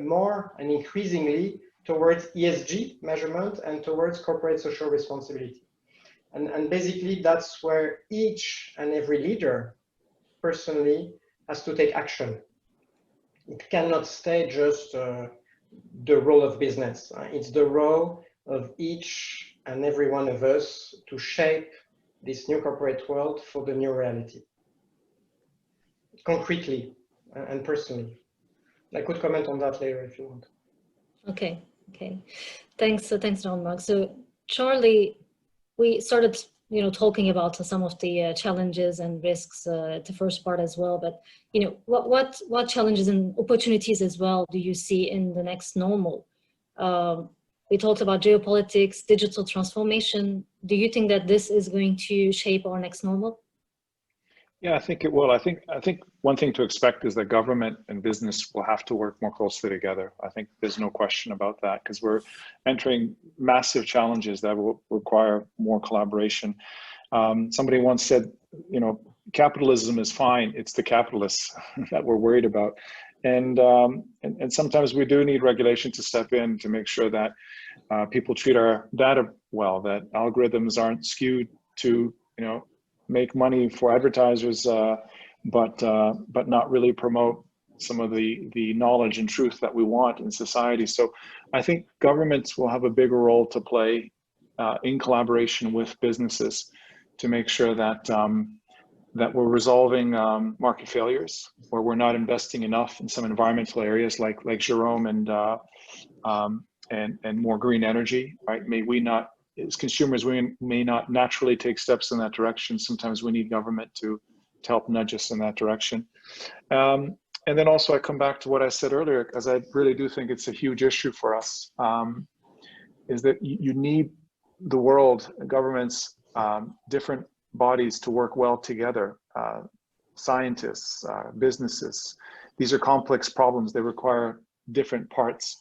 more and increasingly towards ESG measurement and towards corporate social responsibility. And basically that's where each and every leader personally has to take action. It cannot stay just the role of business. It's the role of each and every one of us to shape this new corporate world for the new reality. Concretely and personally. I could comment on that later if you want. Okay. Thanks, Jean-Marc. So Charlie, we started, talking about some of the challenges and risks the first part as well. But what challenges and opportunities as well do you see in the next normal? We talked about geopolitics, digital transformation. Do you think that this is going to shape our next normal? Yeah, I think it will. I think one thing to expect is that government and business will have to work more closely together. I think there's no question about that, because we're entering massive challenges that will require more collaboration. Somebody once said, capitalism is fine. It's the capitalists that we're worried about. And sometimes we do need regulation to step in to make sure that people treat our data well, that algorithms aren't skewed to, make money for advertisers, but not really promote some of the knowledge and truth that we want in society. So I think governments will have a bigger role to play in collaboration with businesses to make sure that that we're resolving market failures, where we're not investing enough in some environmental areas like Jerome and more green energy, right? May we not, as consumers, we may not naturally take steps in that direction. Sometimes we need government to help nudge us in that direction. And then also I come back to what I said earlier, because I really do think it's a huge issue for us, is that you need the world, governments, different bodies to work well together, scientists, businesses. These are complex problems. They require different parts.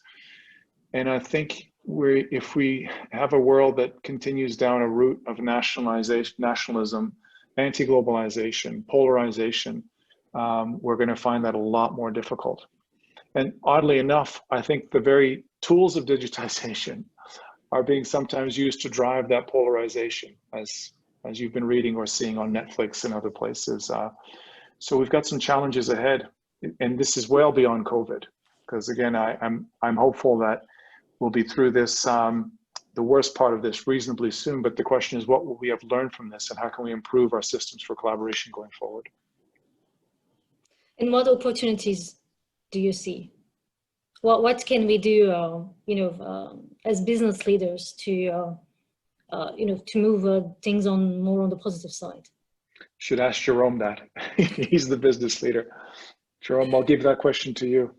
And I think if we have a world that continues down a route of nationalism, anti-globalization, polarization, we're going to find that a lot more difficult. And oddly enough, I think the very tools of digitization are being sometimes used to drive that polarization, as you've been reading or seeing on Netflix and other places. So we've got some challenges ahead, and this is well beyond COVID. Because again, I'm hopeful that we'll be through this, the worst part of this reasonably soon. But the question is, what will we have learned from this, and how can we improve our systems for collaboration going forward? And what opportunities do you see? What can we do, as business leaders to, to move things on more on the positive side? Should ask Jerome that. He's the business leader. Jerome, I'll give that question to you.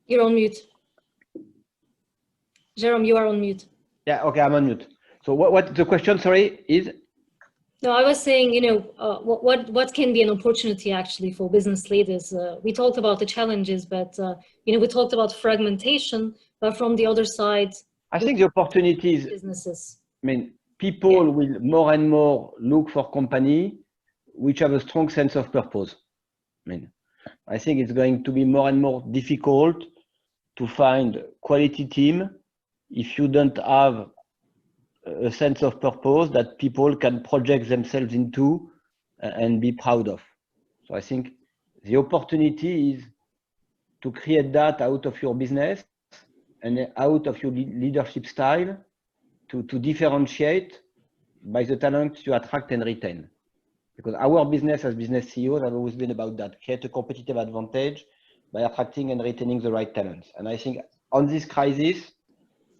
You're on mute. Jerome, you are on mute. Yeah, okay, I'm on mute. So what the question, sorry, is? No, I was saying, what can be an opportunity actually for business leaders? We talked about the challenges, but, we talked about fragmentation, but from the other side, I think the opportunities, businesses. I mean, people will more and more look for companies which have a strong sense of purpose. I think it's going to be more and more difficult to find quality team if you don't have a sense of purpose that people can project themselves into and be proud of. So I think the opportunity is to create that out of your business and out of your leadership style to differentiate by the talent you attract and retain. Because our business as business CEOs have always been about that, create a competitive advantage by attracting and retaining the right talents. And I think on this crisis,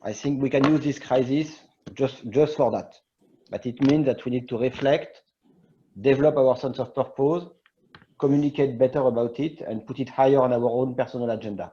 I think we can use this crisis just for that. But it means that we need to reflect, develop our sense of purpose, communicate better about it, and put it higher on our own personal agenda.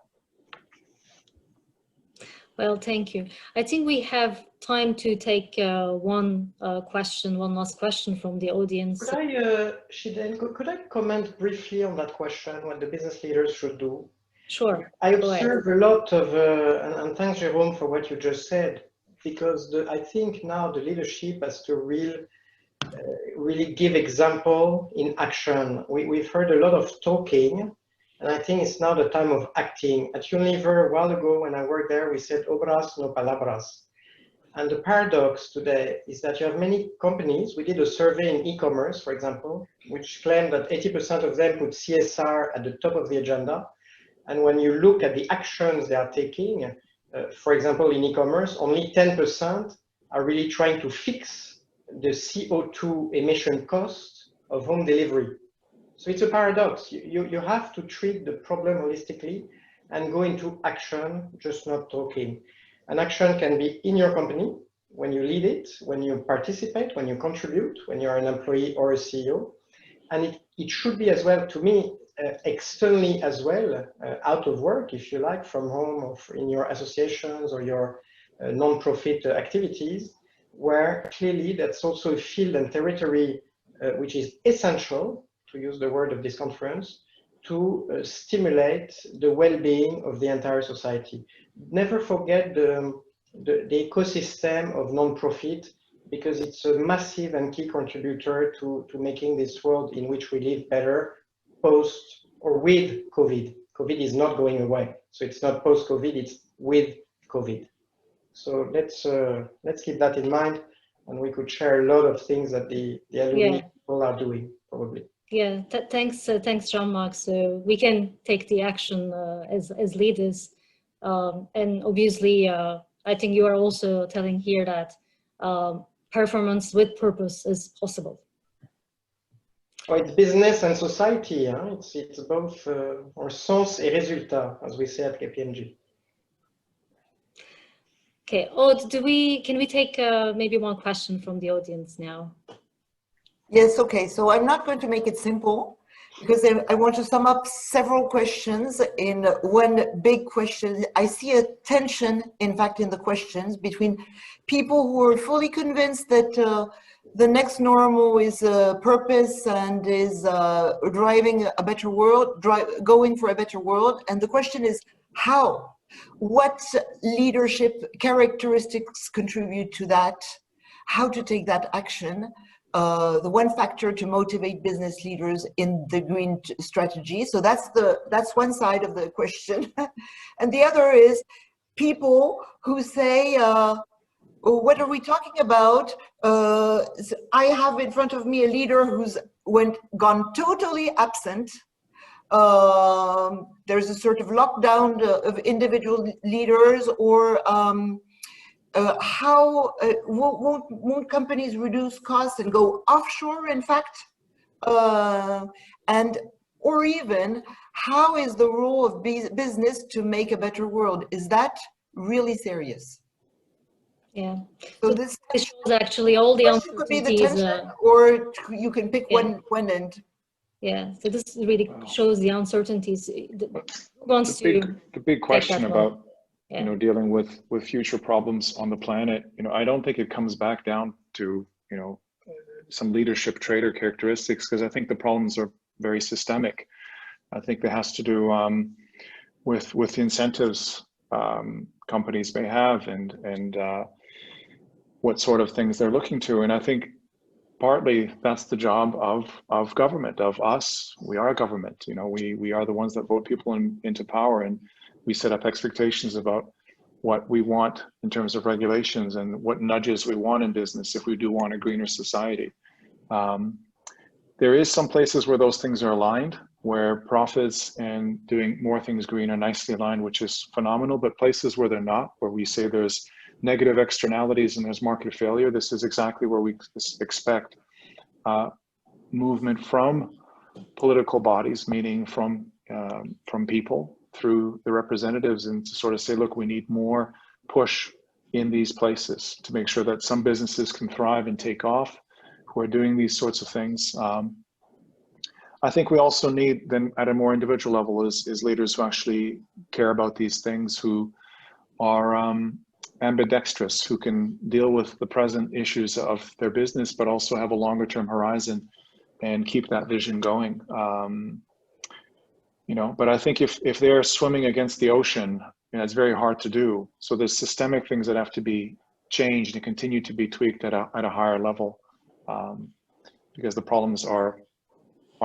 Well, thank you. I think we have time to take one last question from the audience. Could I, Shiden, could I comment briefly on that question, what the business leaders should do? Sure. I observe a lot of, and thanks Jerome for what you just said, because I think now the leadership has to really give example in action. We've heard a lot of talking, and I think it's now the time of acting. At Unilever, a while ago when I worked there, we said obras, no palabras. And the paradox today is that you have many companies. We did a survey in e-commerce, for example, which claimed that 80% of them put CSR at the top of the agenda. And when you look at the actions they are taking, for example, in e-commerce, only 10% are really trying to fix the CO2 emission cost of home delivery. So it's a paradox. You have to treat the problem holistically and go into action, just not talking. And action can be in your company, when you lead it, when you participate, when you contribute, when you're an employee or a CEO. And it should be as well, to me, externally as well, out of work, if you like, from home or in your associations or your non-profit activities, where clearly that's also a field and territory which is essential, to use the word of this conference, to stimulate the well-being of the entire society. Never forget the ecosystem of non-profit, because it's a massive and key contributor to making this world in which we live better post or with COVID. COVID is not going away. So it's not post-COVID, it's with COVID. So let's keep that in mind, and we could share a lot of things that the alumni people are doing, probably. Yeah, thanks, Jean-Marc. So we can take the action as leaders. And obviously, I think you are also telling here that performance with purpose is possible. Oh, it's business and society. Huh? It's both, or sens et résultat, as we say at KPMG. Okay, Aude, can we take maybe one question from the audience now? Yes, okay. So I'm not going to make it simple, because I want to sum up several questions in one big question. I see a tension, in fact, in the questions between people who are fully convinced that the next normal is purpose and is driving a better world, going for a better world. And the question is, how What leadership characteristics contribute to that? How to take that action? The one factor to motivate business leaders in the green strategy. So that's one side of the question. And the other is people who say, what are we talking about? I have in front of me a leader who's gone totally absent. There's a sort of lockdown of individual leaders, or won't companies reduce costs and go offshore, in fact? Or even, how is the role of business to make a better world? Is that really serious? Yeah. So this shows actually all the could be the uncertainties. tension, or you can pick one end. Yeah, so this really shows the uncertainties. The big question about dealing with future problems on the planet, I don't think it comes back down to some leadership trait or characteristics, because I think the problems are very systemic. I think that has to do with the incentives companies may have, and what sort of things they're looking to. And I think partly that's the job of government, of us. We are a government. We are the ones that vote people into power, and we set up expectations about what we want in terms of regulations and what nudges we want in business if we do want a greener society. There is some places where those things are aligned, where profits and doing more things green are nicely aligned, which is phenomenal. But places where they're not, where we say there's negative externalities and there's market failure, this is exactly where we expect movement from political bodies, meaning from people through the representatives, and to sort of say, look, we need more push in these places to make sure that some businesses can thrive and take off, who are doing these sorts of things. I think we also need, then at a more individual level, is leaders who actually care about these things, who are ambidextrous, who can deal with the present issues of their business, but also have a longer term horizon and keep that vision going. But I think if they're swimming against the ocean, it's very hard to do. So there's systemic things that have to be changed and continue to be tweaked at a higher level, because the problems are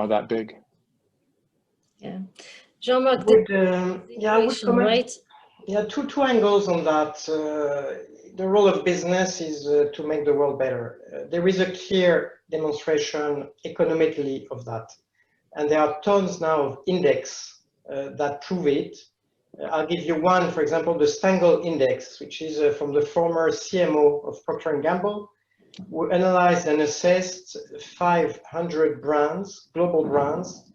that big. Yeah, Jean-Marc, I would comment. Right? Yeah, two angles on that. The role of business is to make the world better. There is a clear demonstration economically of that. And there are tons now of index that prove it. I'll give you one, for example, the Stengel Index, which is from the former CMO of Procter & Gamble, who analyzed and assessed 500 brands, global brands,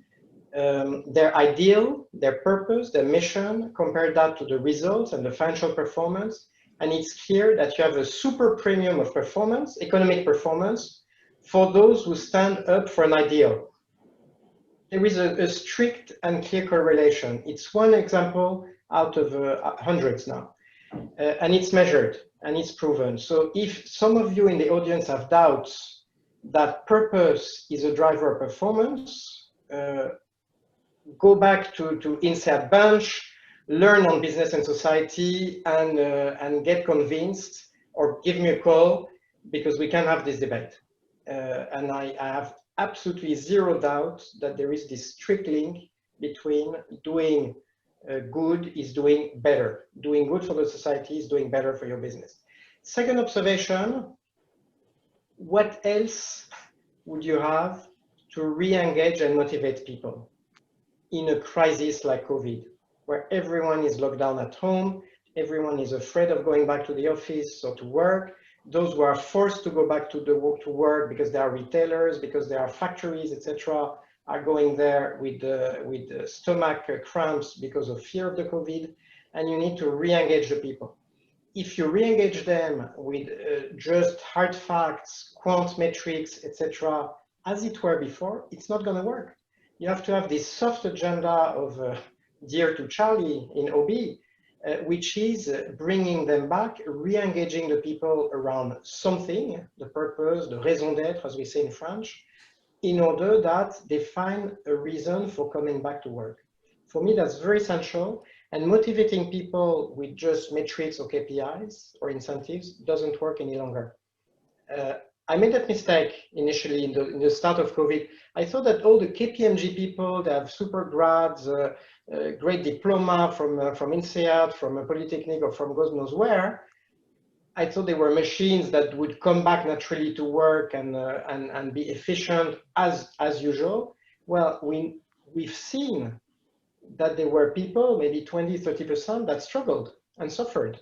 their ideal, their purpose, their mission, compared that to the results and the financial performance. And it's clear that you have a super premium of performance, economic performance, for those who stand up for an ideal. There is a strict and clear correlation. It's one example out of hundreds now. And it's measured and it's proven. So if some of you in the audience have doubts that purpose is a driver of performance, go back to INSEAD Bench, learn on business and society, and get convinced, or give me a call, because we can have this debate. And I have absolutely zero doubt that there is this strict link between doing good is doing better. Doing good for the society is doing better for your business. Second observation, what else would you have to re-engage and motivate people in a crisis like COVID, where everyone is locked down at home, everyone is afraid of going back to the office or to work? Those who are forced to go back to work because they are retailers, because there are factories, etc., are going there with stomach cramps because of fear of the COVID, and you need to re-engage the people. If you re-engage them with just hard facts, quant metrics, etc., as it were before, it's not going to work. You have to have this soft agenda of Dear to Charlie in OB, which is bringing them back, re-engaging the people around something, the purpose, the raison d'être, as we say in French, in order that they find a reason for coming back to work. For me, that's very essential. And motivating people with just metrics or KPIs or incentives doesn't work any longer. I made that mistake initially in the start of COVID. I thought that all the KPMG people, they have super grads, great diploma from INSEAD, from a Polytechnic, or from God knows where. I thought they were machines that would come back naturally to work and be efficient as usual. Well, we've seen that there were people, maybe 20–30%, that struggled and suffered,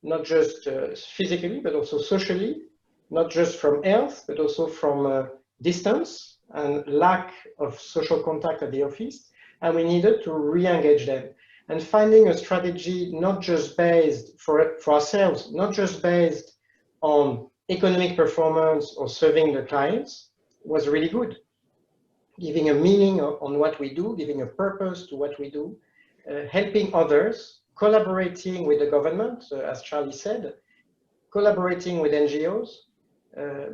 not just physically, but also socially, not just from health, but also from distance and lack of social contact at the office. And we needed to re-engage them. And finding a strategy not just based for ourselves, not just based on economic performance or serving the clients was really good. Giving a meaning on what we do, giving a purpose to what we do, helping others, collaborating with the government, as Charlie said, collaborating with NGOs,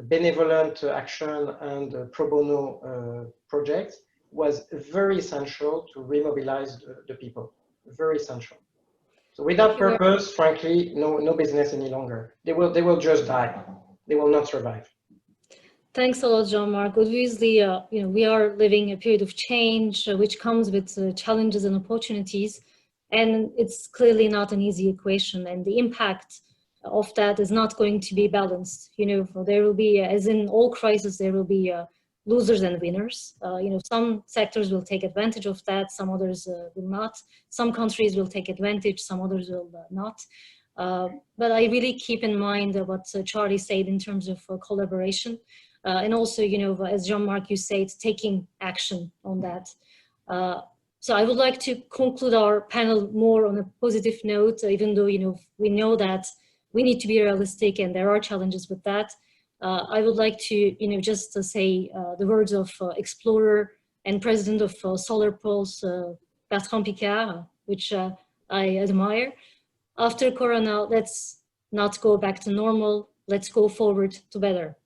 benevolent action and pro bono projects was very essential to remobilize the people. Very essential. So without purpose, frankly, no business any longer. They will just die. They will not survive. Thanks a lot, Jean-Marc. Obviously, we are living a period of change, which comes with challenges and opportunities, and it's clearly not an easy equation. And the impact of that is not going to be balanced. There will be, as in all crises, there will be losers and winners. Some sectors will take advantage of that, some others will not. Some countries will take advantage, some others will not. But I really keep in mind what Charlie said in terms of collaboration. And also, as Jean-Marc, you said, taking action on that. So I would like to conclude our panel more on a positive note, even though, we know that we need to be realistic and there are challenges with that. I would like to, just to say the words of explorer and president of Solar Pulse, Bertrand Piccard, which I admire. After Corona, let's not go back to normal. Let's go forward to better.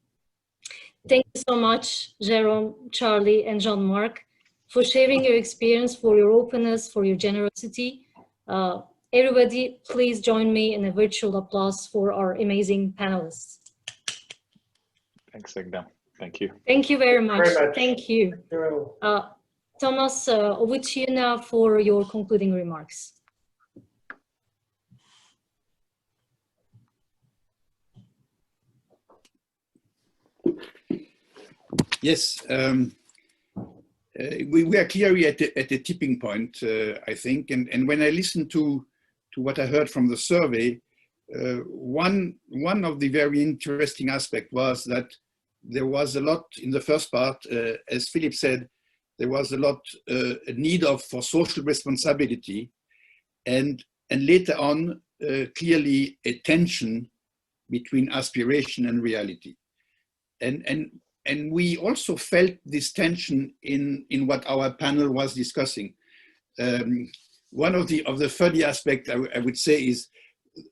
Thank you so much, Jérôme, Charlie, and Jean-Marc, for sharing your experience, for your openness, for your generosity. Everybody, please join me in a virtual applause for our amazing panelists. Thanks, Signa. Thank you. Thank you very much. Thank you. Thomas, over to you now for your concluding remarks. Yes, we are clearly at a tipping point, I think. And when I listened to what I heard from the survey, one of the very interesting aspects was that there was a lot in the first part, as Philippe said, there was a lot a need for social responsibility, and later on clearly a tension between aspiration and reality, and we also felt this tension in what our panel was discussing. One of the funny aspects I would say is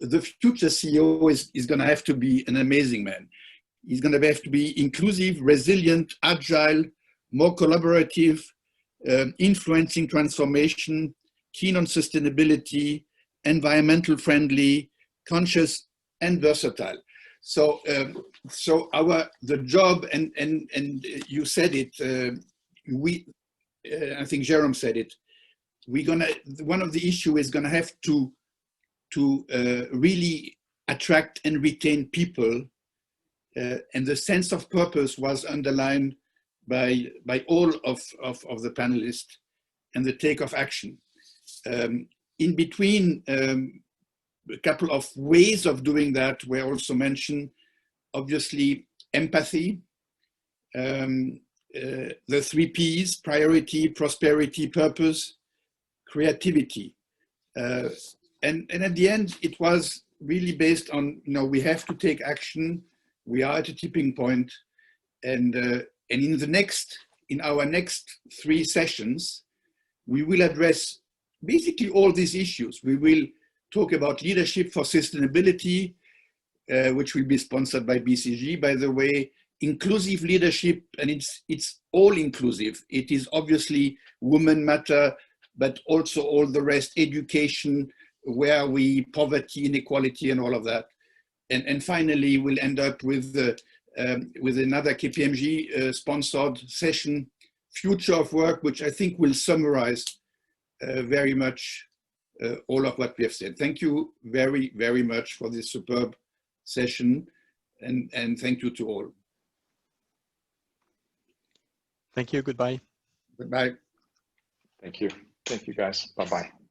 the future CEO is going to have to be an amazing man. He's going to have to be inclusive, resilient, agile, more collaborative, influencing transformation, keen on sustainability, environmental friendly, conscious, and versatile. So, the job, and you said it. I think Jérôme said it. One of the issue is gonna have to really attract and retain people, and the sense of purpose was underlined by all of the panelists, and the take of action. In between, a couple of ways of doing that were also mentioned. Obviously, empathy, the 3 Ps: priority, prosperity, purpose, creativity. And at the end, it was really based on, we have to take action. We are at a tipping point. And in our next 3 sessions, we will address basically all these issues. We will talk about leadership for sustainability, which will be sponsored by BCG, by the way, inclusive leadership, and it's all inclusive. It is obviously women matter, but also all the rest, education, where we, poverty, inequality, and all of that. And finally, we'll end up with another KPMG sponsored session, Future of Work, which I think will summarize very much all of what we have said. Thank you very, very much for this superb session, and thank you to all. Thank you. Goodbye. Goodbye. Thank you. Thank you, guys. Bye-bye.